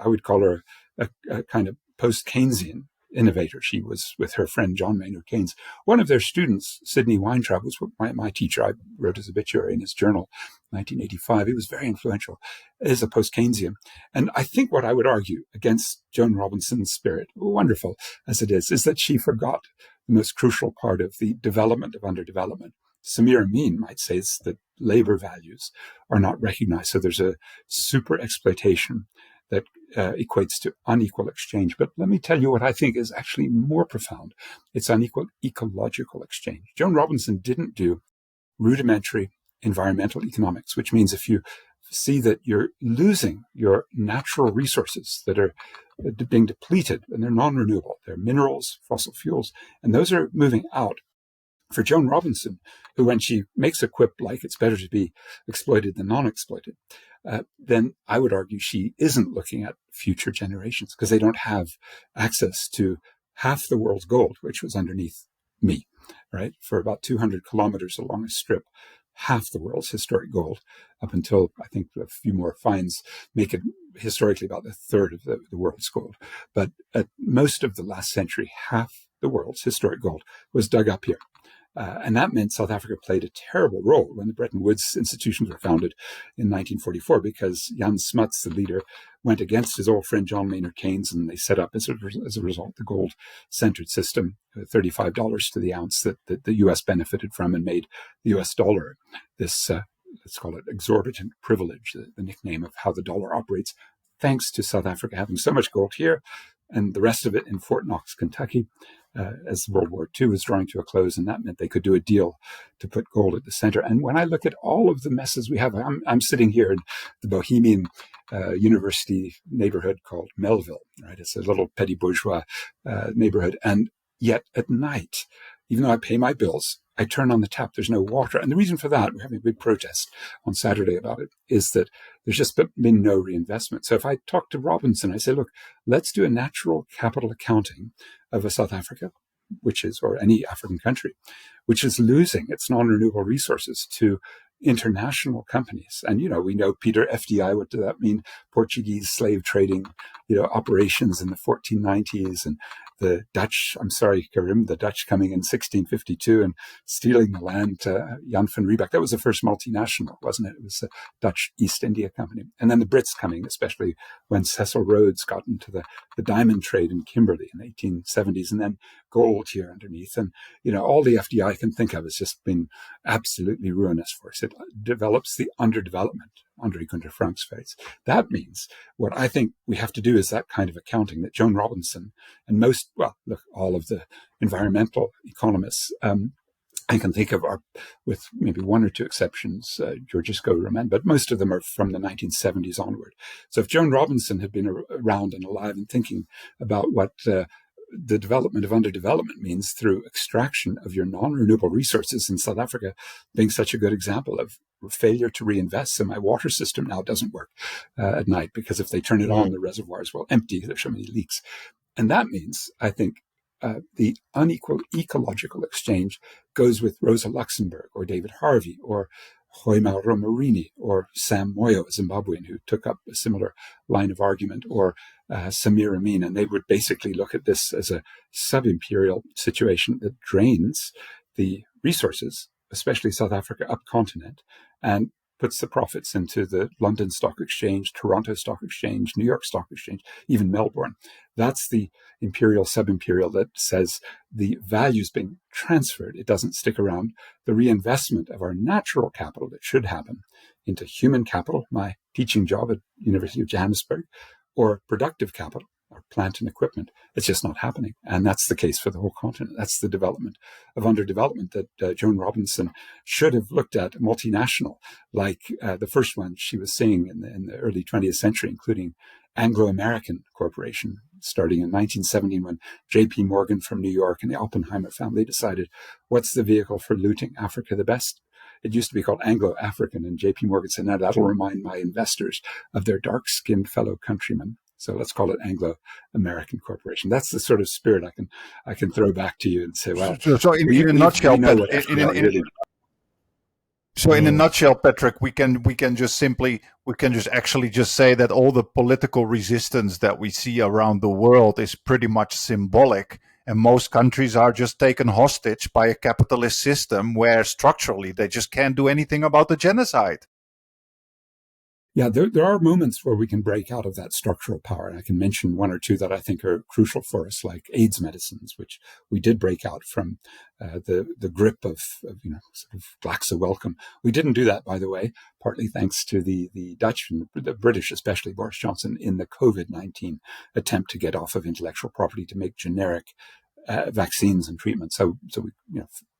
Speaker 2: I would call her a kind of post-Keynesian innovator. She was with her friend John Maynard Keynes. One of their students, Sidney Weintraub, was my teacher. I wrote his obituary in his journal, 1985. He was very influential, is a post-Keynesian. And I think what I would argue against Joan Robinson's spirit, wonderful as it is that she forgot the most crucial part of the development of underdevelopment. Samir Amin might say that labor values are not recognized. So there's a super exploitation that equates to unequal exchange. But let me tell you what I think is actually more profound. It's unequal ecological exchange. Joan Robinson didn't do rudimentary environmental economics, which means if you see that you're losing your natural resources that are being depleted, and they're non-renewable, they're minerals, fossil fuels, and those are moving out. For Joan Robinson, who when she makes a quip like it's better to be exploited than non-exploited, then I would argue she isn't looking at future generations, because they don't have access to half the world's gold, which was underneath me. right? For about 200 kilometers along a strip, half the world's historic gold, up until I think a few more finds make it historically about a third of the world's gold. But at most of the last century, half the world's historic gold was dug up here. And that meant South Africa played a terrible role when the Bretton Woods institutions were founded in 1944, because Jan Smuts, the leader, went against his old friend John Maynard Keynes, and they set up, as a result, the gold-centered system, $35 to the ounce that the U.S. benefited from, and made the U.S. dollar this, let's call it exorbitant privilege, the nickname of how the dollar operates, thanks to South Africa having so much gold here and the rest of it in Fort Knox, Kentucky, as World War II was drawing to a close, and that meant they could do a deal to put gold at the center. And when I look at all of the messes we have, I'm sitting here in the bohemian university neighborhood called Melville, right? It's a little petty bourgeois neighborhood. And yet at night, even though I pay my bills, I turn on the tap, there's no water. And the reason for that, we're having a big protest on Saturday about it, is that there's just been no reinvestment. So if I talk to Robinson, I say, look, let's do a natural capital accounting of a South Africa, or any African country, which is losing its non-renewable resources to international companies. And, we know, Peter, FDI, what does that mean? Portuguese slave trading, operations in the 1490s, and the Dutch, Karim, the Dutch coming in 1652 and stealing the land to Jan van Riebeeck. That was the first multinational, wasn't it? It was the Dutch East India Company. And then the Brits coming, especially when Cecil Rhodes got into the diamond trade in Kimberley in the 1870s, and then gold here underneath. And, all the FDI can think of has just been absolutely ruinous for us. It develops the underdevelopment, Andre Gunther Frank's phrase. That means what I think we have to do is that kind of accounting that Joan Robinson and all of the environmental economists I can think of are, with maybe one or two exceptions, Georgisco Roman, but most of them are from the 1970s onward. So if Joan Robinson had been around and alive and thinking about what the development of underdevelopment means through extraction of your non-renewable resources, in South Africa being such a good example of failure to reinvest. So my water system now doesn't work at night, because if they turn it on, the reservoirs will empty. There's so many leaks. And that means, I think, the unequal ecological exchange goes with Rosa Luxemburg or David Harvey or Hoima Romarini or Sam Moyo, a Zimbabwean, who took up a similar line of argument, or Samir Amin. And they would basically look at this as a sub-imperial situation that drains the resources, especially South Africa up continent, and puts the profits into the London Stock Exchange, Toronto Stock Exchange, New York Stock Exchange, even Melbourne. That's the imperial sub-imperial that says the value's being transferred. It doesn't stick around. The reinvestment of our natural capital that should happen into human capital, my teaching job at University of Johannesburg, or productive capital, or plant and equipment, it's just not happening. And that's the case for the whole continent. That's the development of underdevelopment that Joan Robinson should have looked at, multinational, like the first one she was seeing in the early 20th century, including Anglo-American Corporation, starting in 1970, when J.P. Morgan from New York and the Oppenheimer family decided, what's the vehicle for looting Africa the best? It used to be called Anglo-African, and J.P. Morgan said, now that'll remind my investors of their dark-skinned fellow countrymen. So let's call it Anglo-American Corporation. That's the sort of spirit I can throw back to you and say, well,
Speaker 1: so in a nutshell, in a nutshell, Patrick, we can just actually just say that all the political resistance that we see around the world is pretty much symbolic, and most countries are just taken hostage by a capitalist system where structurally they just can't do anything about the genocide.
Speaker 2: Yeah, there are moments where we can break out of that structural power. And I can mention one or two that I think are crucial for us, like AIDS medicines, which we did break out from the grip of sort of Glaxo Wellcome. We didn't do that, by the way, partly thanks to the Dutch and the British, especially Boris Johnson, in the COVID-19 attempt to get off of intellectual property to make generic vaccines and treatments. So we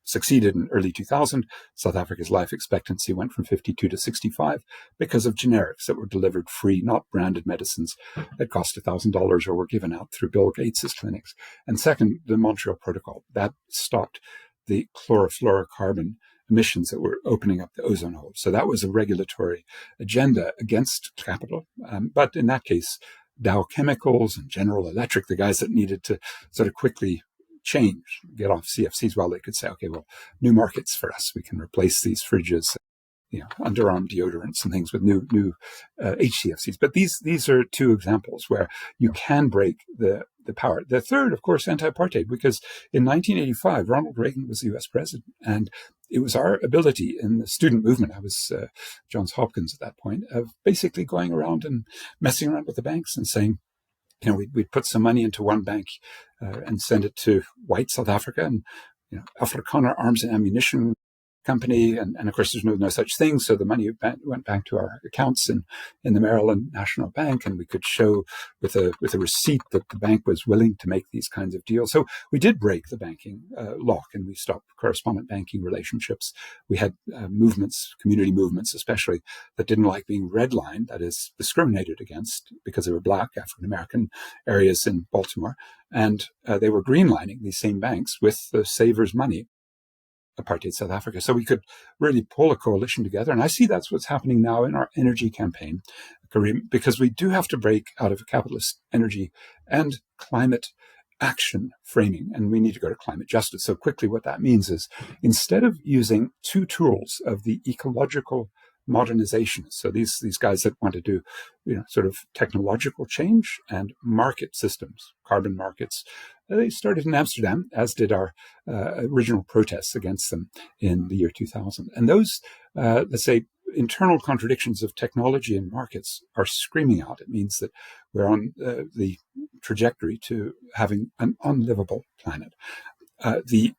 Speaker 2: succeeded in early 2000. South Africa's life expectancy went from 52 to 65 because of generics that were delivered free, not branded medicines that cost $1,000 or were given out through Bill Gates's clinics. And second, the Montreal Protocol. That stopped the chlorofluorocarbon emissions that were opening up the ozone hole. So that was a regulatory agenda against capital. But in that case, Dow Chemicals and General Electric, the guys that needed to sort of quickly change, get off CFCs. Well, they could say, okay, well, new markets for us. We can replace these fridges, underarm deodorants and things with new HCFCs. But these are two examples where you can break the power. The third, of course, anti-apartheid, because in 1985, Ronald Reagan was the US president, and it was our ability in the student movement, I was Johns Hopkins at that point, of basically going around and messing around with the banks and saying, we'd put some money into one bank and send it to white South Africa, and Afrikaner Arms and Ammunition Company, and of course there's no such thing. So the money went back to our accounts in the Maryland National Bank, and we could show with a receipt that the bank was willing to make these kinds of deals. So we did break the banking lock, and we stopped correspondent banking relationships. We had movements, community movements especially, that didn't like being redlined, that is discriminated against because they were Black, African American areas in Baltimore, and they were greenlining these same banks with the savers' money, apartheid South Africa. So we could really pull a coalition together. And I see that's what's happening now in our energy campaign, Karim, because we do have to break out of a capitalist energy and climate action framing, and we need to go to climate justice. So quickly, what that means is instead of using two tools of the ecological modernization, so these guys that want to do sort of technological change and market systems, carbon markets, they started in Amsterdam, as did our original protests against them in the year 2000. And those, let's say, internal contradictions of technology and markets are screaming out. It means that we're on the trajectory to having an unlivable planet. The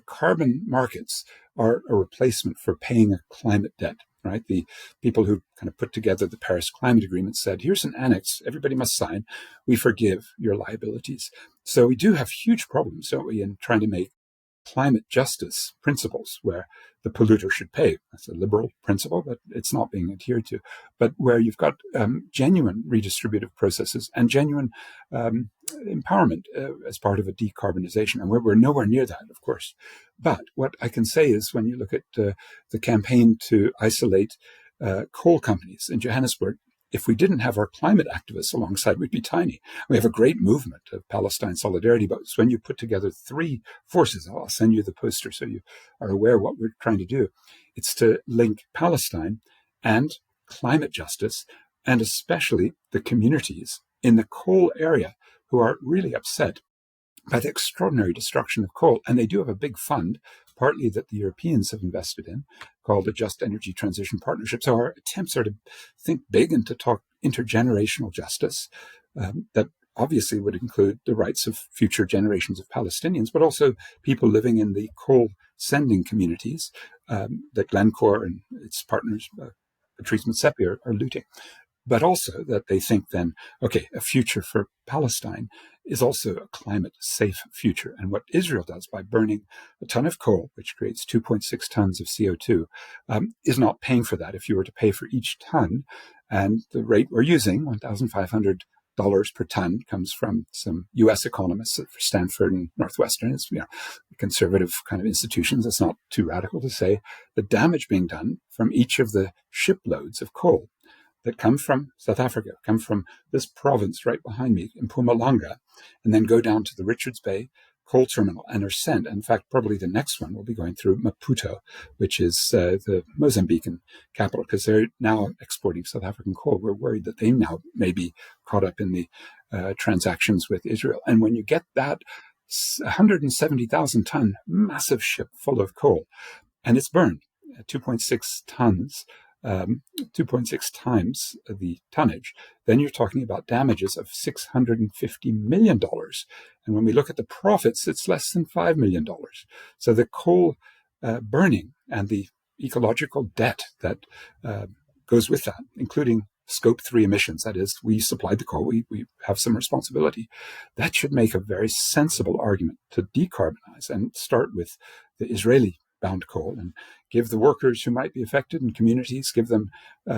Speaker 2: carbon markets are a replacement for paying a climate debt, right? The people who kind of put together the Paris Climate Agreement said, here's an annex, everybody must sign. We forgive your liabilities. So we do have huge problems, don't we, in trying to make climate justice principles where the polluter should pay. That's a liberal principle, but it's not being adhered to. But where you've got genuine redistributive processes and genuine empowerment as part of a decarbonization. And we're nowhere near that, of course. But what I can say is when you look at the campaign to isolate coal companies in Johannesburg, if we didn't have our climate activists alongside, we'd be tiny. We have a great movement of Palestine solidarity, but it's when you put together three forces, I'll send you the poster so you are aware of what we're trying to do. It's to link Palestine and climate justice, and especially the communities in the coal area who are really upset by the extraordinary destruction of coal. And they do have a big fund, partly that the Europeans have invested in, called the Just Energy Transition Partnership. So our attempts are to think big and to talk intergenerational justice that obviously would include the rights of future generations of Palestinians, but also people living in the coal sending communities that Glencore and its partners, Patrice Motsepe, are looting. But also that they think then, okay, a future for Palestine is also a climate-safe future. And what Israel does by burning a ton of coal, which creates 2.6 tons of CO2, is not paying for that. If you were to pay for each ton, and the rate we're using, $1,500 per ton, comes from some U.S. economists at Stanford and Northwestern. It's conservative kind of institutions. It's not too radical to say the damage being done from each of the shiploads of coal that come from South Africa, come from this province right behind me in Mpumalanga, and then go down to the Richards Bay coal terminal and are sent. In fact, probably the next one will be going through Maputo, which is the Mozambican capital, because they're now exporting South African coal. We're worried that they now may be caught up in the transactions with Israel. And when you get that 170,000 ton massive ship full of coal, and it's burned at 2.6 tons, 2.6 times the tonnage, then you're talking about damages of $650 million. And when we look at the profits, it's less than $5 million. So the coal burning and the ecological debt that goes with that, including Scope 3 emissions, that is, we supplied the coal, we have some responsibility. That should make a very sensible argument to decarbonize and start with the Israeli bound coal and give the workers who might be affected in communities, give them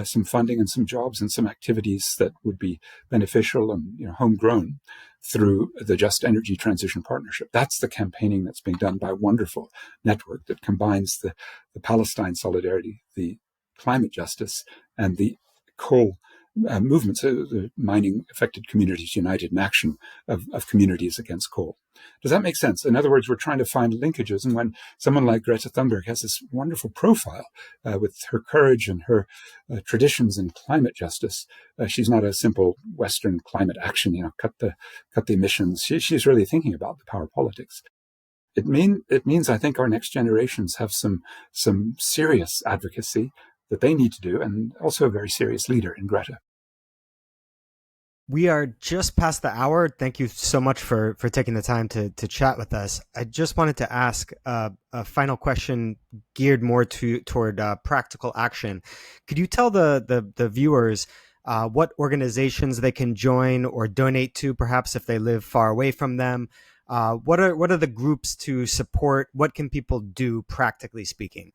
Speaker 2: some funding and some jobs and some activities that would be beneficial and homegrown through the Just Energy Transition Partnership. That's the campaigning that's being done by a wonderful network that combines the Palestine solidarity, the climate justice, and the coal movements, the Mining Affected Communities United in Action of communities against coal. Does that make sense? In other words, we're trying to find linkages. And when someone like Greta Thunberg has this wonderful profile with her courage and her traditions in climate justice, she's not a simple Western climate action, cut the emissions. She's really thinking about the power politics. It means I think our next generations have some serious advocacy that they need to do, and also a very serious leader in Greta.
Speaker 3: We are just past the hour. Thank you so much for taking the time to chat with us. I just wanted to ask a final question geared more toward practical action. Could you tell the viewers what organizations they can join or donate to, perhaps if they live far away from them? What are the groups to support? What can people do, practically speaking?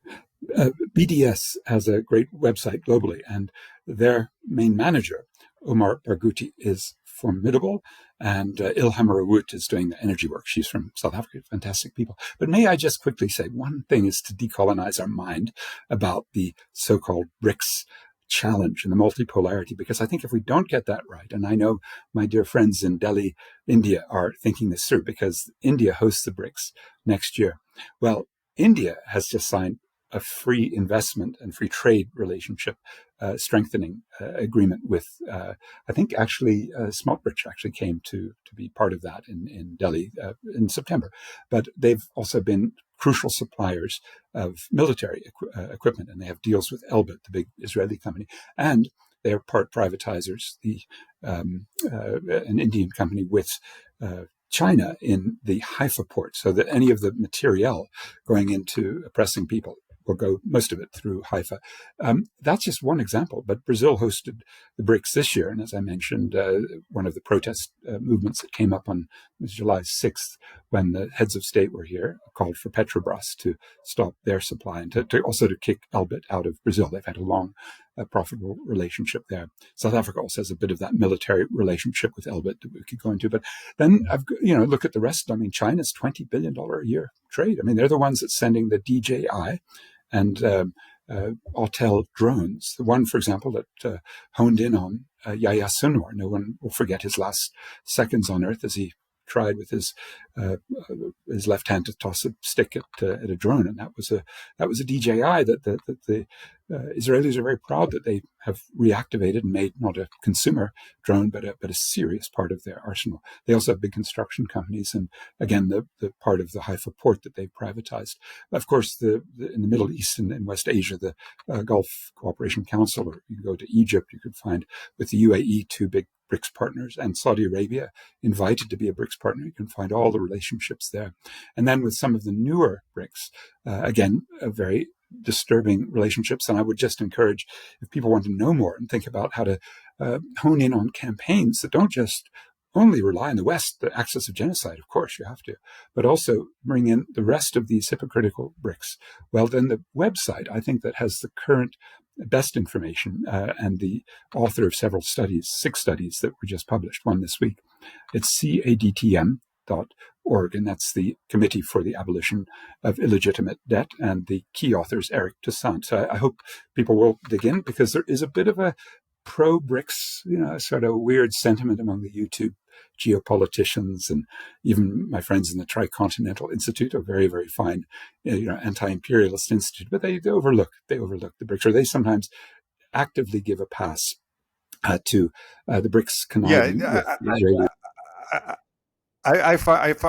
Speaker 2: BDS has a great website globally, and their main manager, Omar Barghouti, is formidable, and Ilham Rawut is doing the energy work. She's from South Africa, fantastic people. But may I just quickly say, one thing is to decolonize our mind about the so-called BRICS challenge and the multipolarity, because I think if we don't get that right, and I know my dear friends in Delhi, India, are thinking this through, because India hosts the BRICS next year. Well, India has just signed a free investment and free trade relationship strengthening agreement with, I think actually Smartbridge actually came to be part of that in Delhi in September. But they've also been crucial suppliers of military equipment, and they have deals with Elbit, the big Israeli company, and they are part privatizers, an Indian company with China in the Haifa port, so that any of the materiel going into oppressing people will go, most of it, through Haifa. That's just one example, but Brazil hosted the BRICS this year. And as I mentioned, one of the protest movements that came up on July 6th, when the heads of state were here, called for Petrobras to stop their supply and to also to kick Elbit out of Brazil. They've had a long, profitable relationship there. South Africa also has a bit of that military relationship with Elbit that we could go into. But then, look at the rest. I mean, China's $20 billion a year trade. I mean, they're the ones that's sending the DJI and Autel drones. The one, for example, that honed in on Yahya Sinwar. No one will forget his last seconds on Earth as he tried with his left hand to toss a stick at a drone, and that was a DJI that the Israelis are very proud that they have reactivated and made not a consumer drone, but a serious part of their arsenal. They also have big construction companies, and again, the part of the Haifa port that they privatized. Of course, in the Middle East and in West Asia, the Gulf Cooperation Council, or you can go to Egypt, you could find with the UAE two big BRICS partners, and Saudi Arabia invited to be a BRICS partner. You can find all the relationships there. And then with some of the newer BRICS, again, very disturbing relationships. And I would just encourage, if people want to know more and think about how to hone in on campaigns that don't just only rely on the West, the axis of genocide, of course, you have to, but also bring in the rest of these hypocritical BRICS. Well, then the website, I think, that has the current best information, and the author of several studies, 6 studies that were just published, one this week, it's cadtm.org, and that's the Committee for the Abolition of Illegitimate Debt, and the key author is Eric Toussaint. So I hope people will dig in, because there is a bit of a pro-BRICS, sort of weird sentiment among the YouTube geopoliticians, and even my friends in the Tricontinental Institute, a very, very fine, anti-imperialist institute, but they overlook the BRICS, or they sometimes actively give a pass to the BRICS conniving with the Israeli.
Speaker 1: I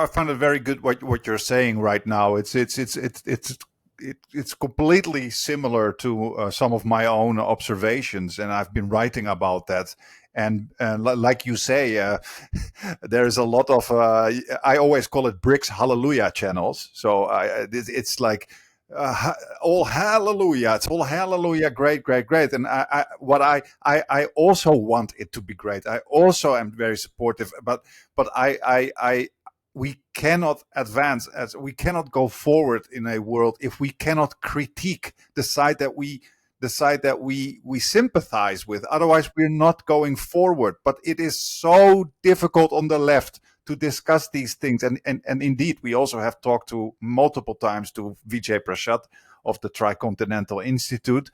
Speaker 1: find it very good what you're saying right now. It's completely similar to some of my own observations, and I've been writing about that. And like you say, there's a lot of I always call it BRICS Hallelujah channels. So it's like all hallelujah, it's all hallelujah, great. And I also want it to be great. I also am very supportive, but we cannot advance, as we cannot go forward in a world if we cannot critique the side that we sympathize with. Otherwise, we're not going forward. But it is so difficult on the left to discuss these things. And indeed, we also have talked to multiple times to Vijay Prashad of the Tricontinental Institute.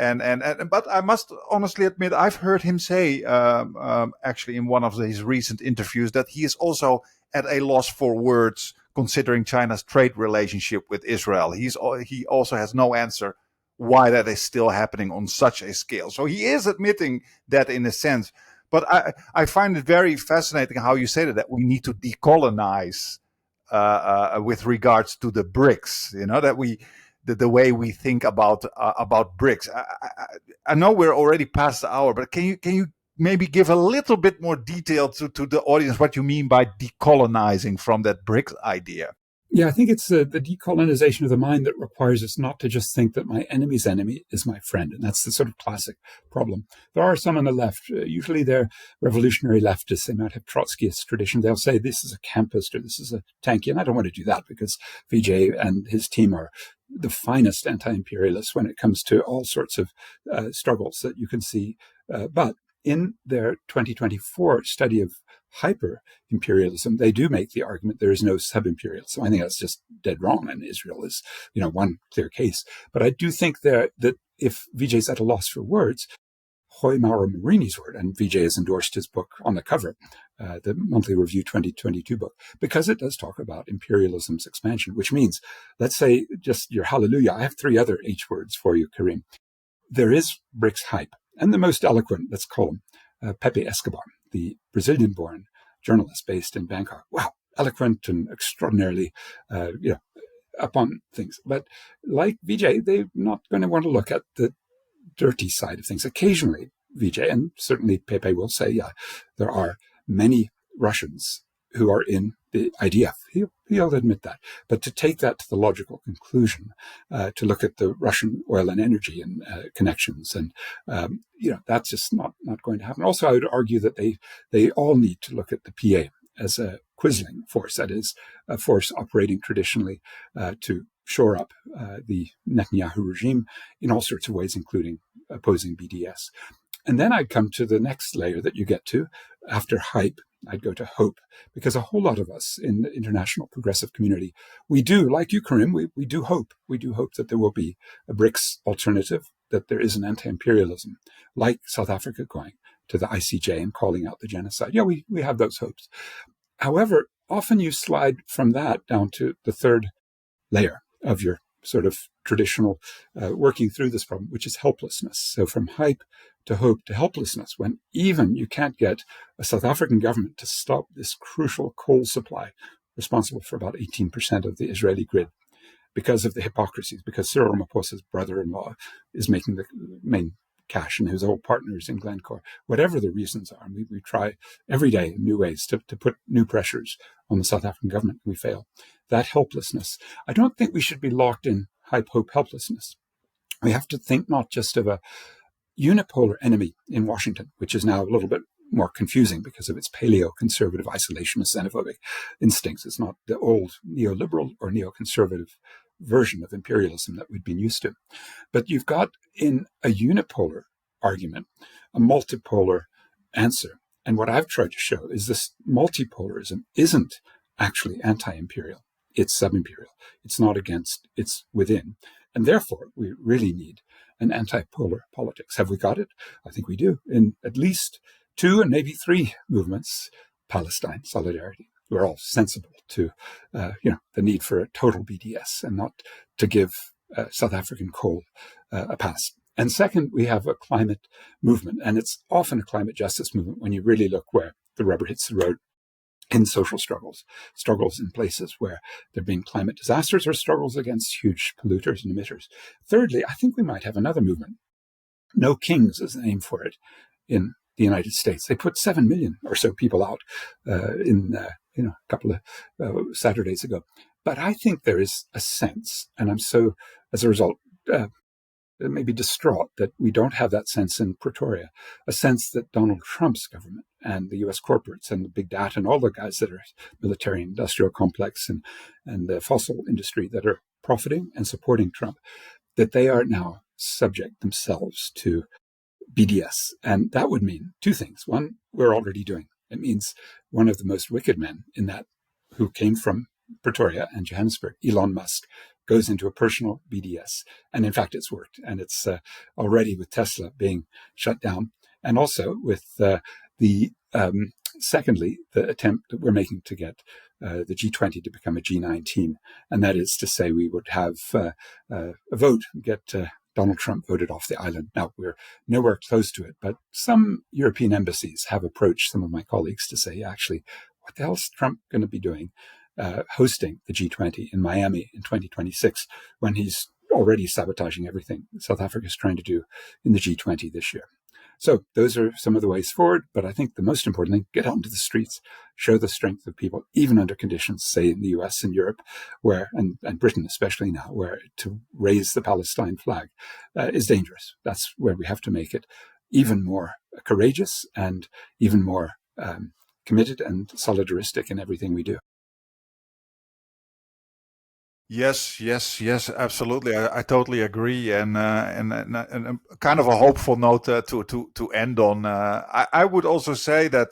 Speaker 1: But I must honestly admit, I've heard him say, actually in one of his recent interviews, that he is also at a loss for words considering China's trade relationship with Israel. He also has no answer why that is still happening on such a scale. So he is admitting that in a sense. But I find it very fascinating how you say that we need to decolonize with regards to the BRICS. You know, that the way we think about BRICS. I know we're already past the hour, but can you maybe give a little bit more detail to the audience what you mean by decolonizing from that BRICS idea?
Speaker 2: Yeah, I think it's the decolonization of the mind that requires us not to just think that my enemy's enemy is my friend. And that's the sort of classic problem. There are some on the left, usually they're revolutionary leftists. They might have Trotskyist tradition. They'll say this is a campist or this is a tanky. And I don't want to do that because Vijay and his team are the finest anti-imperialists when it comes to all sorts of struggles that you can see. But in their 2024 study of hyper-imperialism, they do make the argument there is no sub-imperialism. I think that's just dead wrong, and Israel is, one clear case. But I do think that if Vijay's at a loss for words, Hoy Mauro Marini's word, and Vijay has endorsed his book on the cover, the Monthly Review 2022 book, because it does talk about imperialism's expansion, which means, let's say, just your hallelujah. I have 3 other H words for you, Karim. There is BRICS hype, and the most eloquent, let's call him, Pepe Escobar, the Brazilian-born journalist based in Bangkok. Wow, eloquent and extraordinarily, up on things. But like Vijay, they're not going to want to look at the dirty side of things. Occasionally, Vijay, and certainly Pepe will say, yeah, there are many Russians who are in the IDF. He'll admit that. But to take that to the logical conclusion, to look at the Russian oil and energy and connections, and that's just not going to happen. Also, I would argue that they all need to look at the PA as a quisling force, that is, a force operating traditionally to shore up the Netanyahu regime in all sorts of ways, including opposing BDS. And then I'd come to the next layer that you get to after hype. I'd go to hope, because a whole lot of us in the international progressive community, we do, like you, Karim, we do hope. We do hope that there will be a BRICS alternative, that there is an anti-imperialism, like South Africa going to the ICJ and calling out the genocide. Yeah, we have those hopes. However, often you slide from that down to the third layer of your sort of traditional working through this problem, which is helplessness. So from hype to hope to helplessness, when even you can't get a South African government to stop this crucial coal supply responsible for about 18% of the Israeli grid because of the hypocrisies, because Cyril Ramaphosa's brother-in-law is making the main cash and his old partners in Glencore, whatever the reasons are. And we try every day new ways to put new pressures on the South African government. We fail. That helplessness. I don't think we should be locked in hype, hope, helplessness. We have to think not just of a unipolar enemy in Washington, which is now a little bit more confusing because of its paleo-conservative, isolationist, xenophobic instincts. It's not the old neoliberal or neoconservative version of imperialism that we've been used to. But you've got in a unipolar argument, a multipolar answer. And what I've tried to show is this multipolarism isn't actually anti-imperial. It's sub-imperial. It's not against, it's within. And therefore, we really need an anti-polar politics. Have we got it? I think we do. In at least 2 and maybe 3 movements, Palestine, solidarity. We're all sensible to, the need for a total BDS and not to give South African coal a pass. And second, we have a climate movement, and it's often a climate justice movement when you really look where the rubber hits the road in social struggles in places where there have been climate disasters or struggles against huge polluters and emitters. Thirdly, I think we might have another movement. No Kings is the name for it in the United States. They put 7 million or so people out in a couple of Saturdays ago. But I think there is a sense, and I'm so, as a result, maybe distraught that we don't have that sense in Pretoria, a sense that Donald Trump's government and the U.S. corporates and the big data and all the guys that are military industrial complex and the fossil industry that are profiting and supporting Trump, that they are now subject themselves to BDS. And that would mean 2 things. One, we're already doing. It means one of the most wicked men in that, who came from Pretoria and Johannesburg, Elon Musk, goes into a personal BDS. And in fact, it's worked. And it's already with Tesla being shut down. And also with secondly, the attempt that we're making to get the G20 to become a G19. And that is to say we would have a vote, get Donald Trump voted off the island. Now, we're nowhere close to it, but some European embassies have approached some of my colleagues to say, actually, what the hell is Trump going to be doing hosting the G20 in Miami in 2026 when he's already sabotaging everything South Africa is trying to do in the G20 this year? So those are some of the ways forward. But I think the most important thing, get out into the streets, show the strength of people, even under conditions, say in the US and Europe, where, and Britain especially now, where to raise the Palestine flag is dangerous. That's where we have to make it even more courageous and even more committed and solidaristic in everything we do.
Speaker 1: Yes, absolutely. I totally agree, and kind of a hopeful note to end on. I would also say that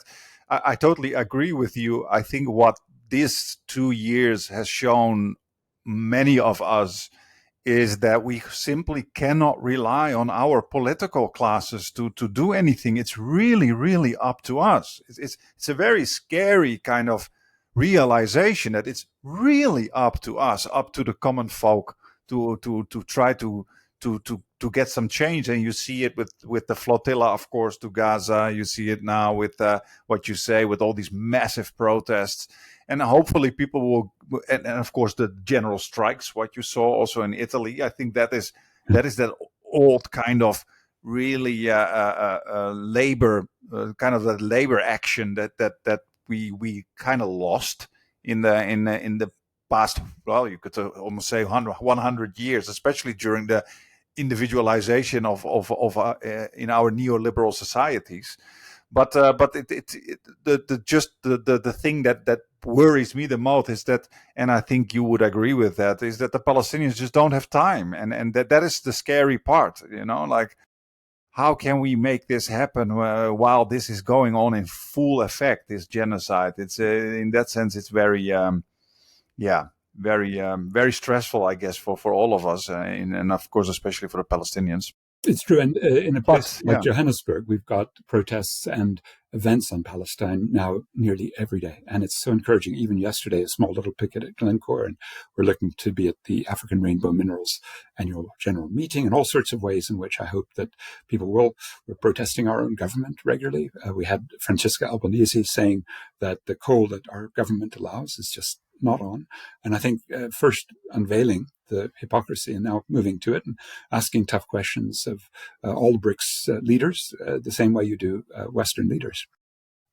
Speaker 1: I totally agree with you. I think what these 2 years has shown many of us is that we simply cannot rely on our political classes to do anything. It's really up to us. It's a very scary kind of realization that it's really up to us, up to the common folk to try to get some change. And you see it with the flotilla, of course, to Gaza. You see it now with what you say, with all these massive protests. And hopefully people will, and of course the general strikes, what you saw also in Italy. I think that is that old kind of really labor, kind of the labor action that we kind of lost in the past. Well, you could almost say 100 years, especially during the individualization of in our neoliberal societies. But the thing that worries me the most is that, and I think you would agree with that, is that the Palestinians just don't have time, and that is the scary part. Like, how can we make this happen while this is going on in full effect? This genocide. It's in that sense, it's very very stressful, I guess, for all of us, and of course, especially for the Palestinians.
Speaker 2: It's true. And in a place like Johannesburg, we've got protests and events on Palestine now nearly every day. And it's so encouraging. Even yesterday, a small little picket at Glencore, and we're looking to be at the African Rainbow Minerals annual general meeting, and all sorts of ways in which I hope that people will. We're protesting our own government regularly. We had Francisca Albanese saying that the coal that our government allows is just not on. And I think first unveiling the hypocrisy and now moving to it and asking tough questions of all the BRICS leaders, the same way you do Western leaders.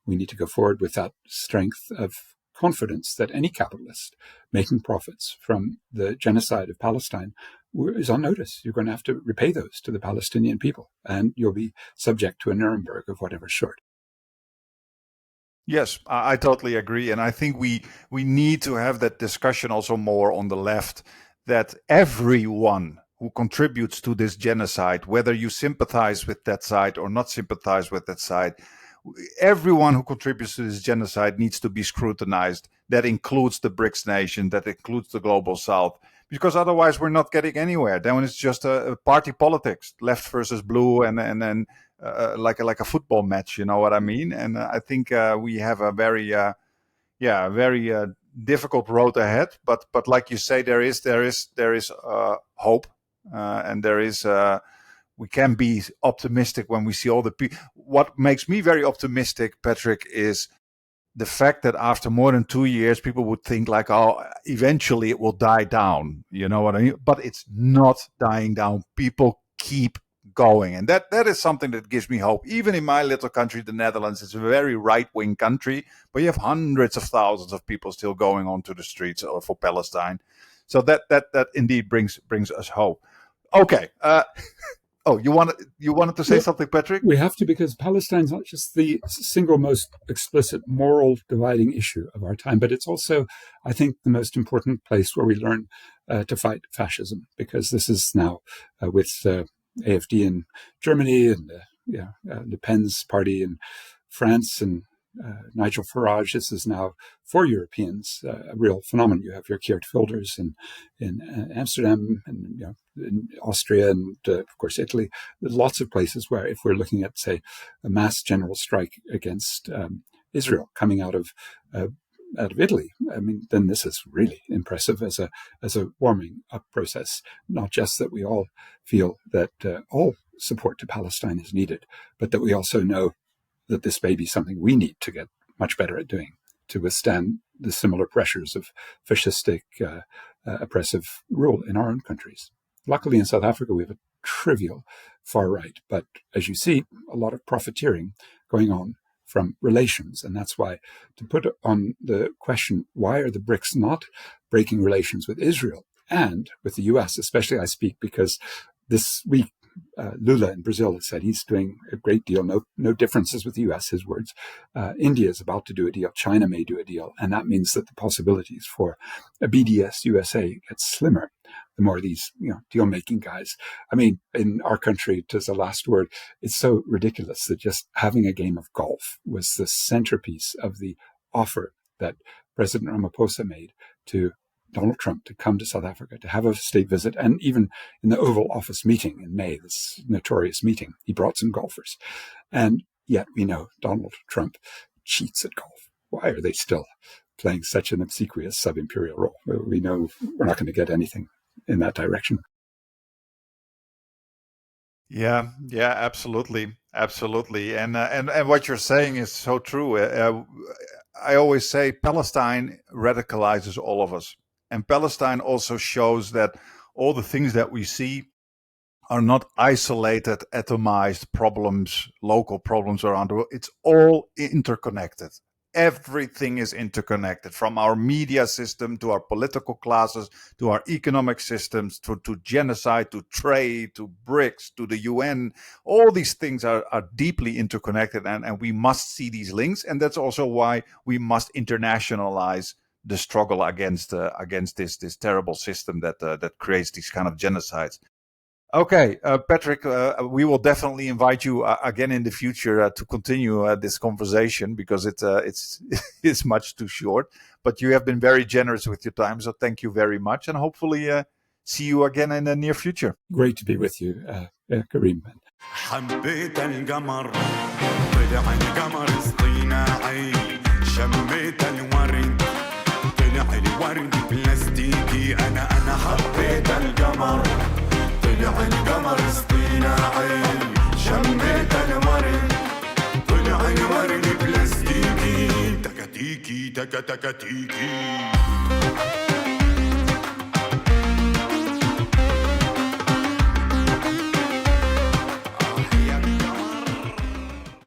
Speaker 2: We need to go forward with that strength of confidence that any capitalist making profits from the genocide of Palestine is on notice. You're going to have to repay those to the Palestinian people, and you'll be subject to a Nuremberg of whatever sort.
Speaker 1: Yes, I totally agree. And I think we need to have that discussion also more on the left, that everyone who contributes to this genocide, whether you sympathize with that side or not sympathize with that side, everyone who contributes to this genocide needs to be scrutinized. That includes the BRICS nation, that includes the global south, because otherwise we're not getting anywhere. Then it's just a party politics, left versus blue, and like a football match, you know what I mean? And I think we have a very difficult road ahead. But like you say, there is hope, and there is. We can be optimistic when we see all the people. What makes me very optimistic, Patrick, is the fact that after more than 2 years, people would think like, oh, eventually it will die down. You know what I mean? But it's not dying down. People keep going. And that is something that gives me hope. Even in my little country, the Netherlands, it's a very right-wing country, but you have hundreds of thousands of people still going onto the streets for Palestine. So that indeed brings us hope. Okay. Oh, you wanted to say something, Patrick?
Speaker 2: We have to, because Palestine's not just the single most explicit moral dividing issue of our time, but it's also, I think, the most important place where we learn to fight fascism, because this is now with AfD in Germany and Le Pen's party in France and Nigel Farage, this is now for Europeans a real phenomenon. You have your Geert Wilders in Amsterdam and in Austria and of course Italy. There's lots of places where if we're looking at, say, a mass general strike against Israel coming out of Italy, I mean, then this is really impressive as a warming up process. Not just that we all feel that all support to Palestine is needed, but that we also know that this may be something we need to get much better at doing to withstand the similar pressures of fascistic, oppressive rule in our own countries. Luckily, in South Africa, we have a trivial far right, but as you see, a lot of profiteering going on from relations. And that's why, to put on the question, why are the BRICS not breaking relations with Israel and with the US? Especially I speak because this week, Lula in Brazil has said he's doing a great deal, no differences with the US, his words. India is about to do a deal. China may do a deal. And that means that the possibilities for a BDS USA get slimmer the more these deal-making guys. I mean, in our country, to the last word, it's so ridiculous that just having a game of golf was the centerpiece of the offer that President Ramaphosa made to Donald Trump to come to South Africa, to have a state visit. And even in the Oval Office meeting in May, this notorious meeting, he brought some golfers. And yet we know Donald Trump cheats at golf. Why are they still playing such an obsequious sub-imperial role? We know we're not going to get anything in that direction.
Speaker 1: Yeah, absolutely. And what you're saying is so true. I always say Palestine radicalizes all of us. And Palestine also shows that all the things that we see are not isolated, atomized problems, local problems around the world. It's all interconnected. Everything is interconnected, from our media system to our political classes, to our economic systems, to genocide, to trade, to BRICS, to the UN. All these things are deeply interconnected, and we must see these links. And that's also why we must internationalize the struggle against this terrible system that creates these kind of genocides. Okay, Patrick, we will definitely invite you again in the future to continue this conversation, because it's much too short. But you have been very generous with your time, so thank you very much, and hopefully see you again in the near future.
Speaker 2: Great to be with you, Kareem.
Speaker 4: حبيت القمر طلع القمر اصطناعي شميت الورد طلع الورد بلاستيكي أنا حبيت القمر طلع القمر اصطناعي شميت الورد طلع الورد بلاستيكي تكتيكي تكتيكي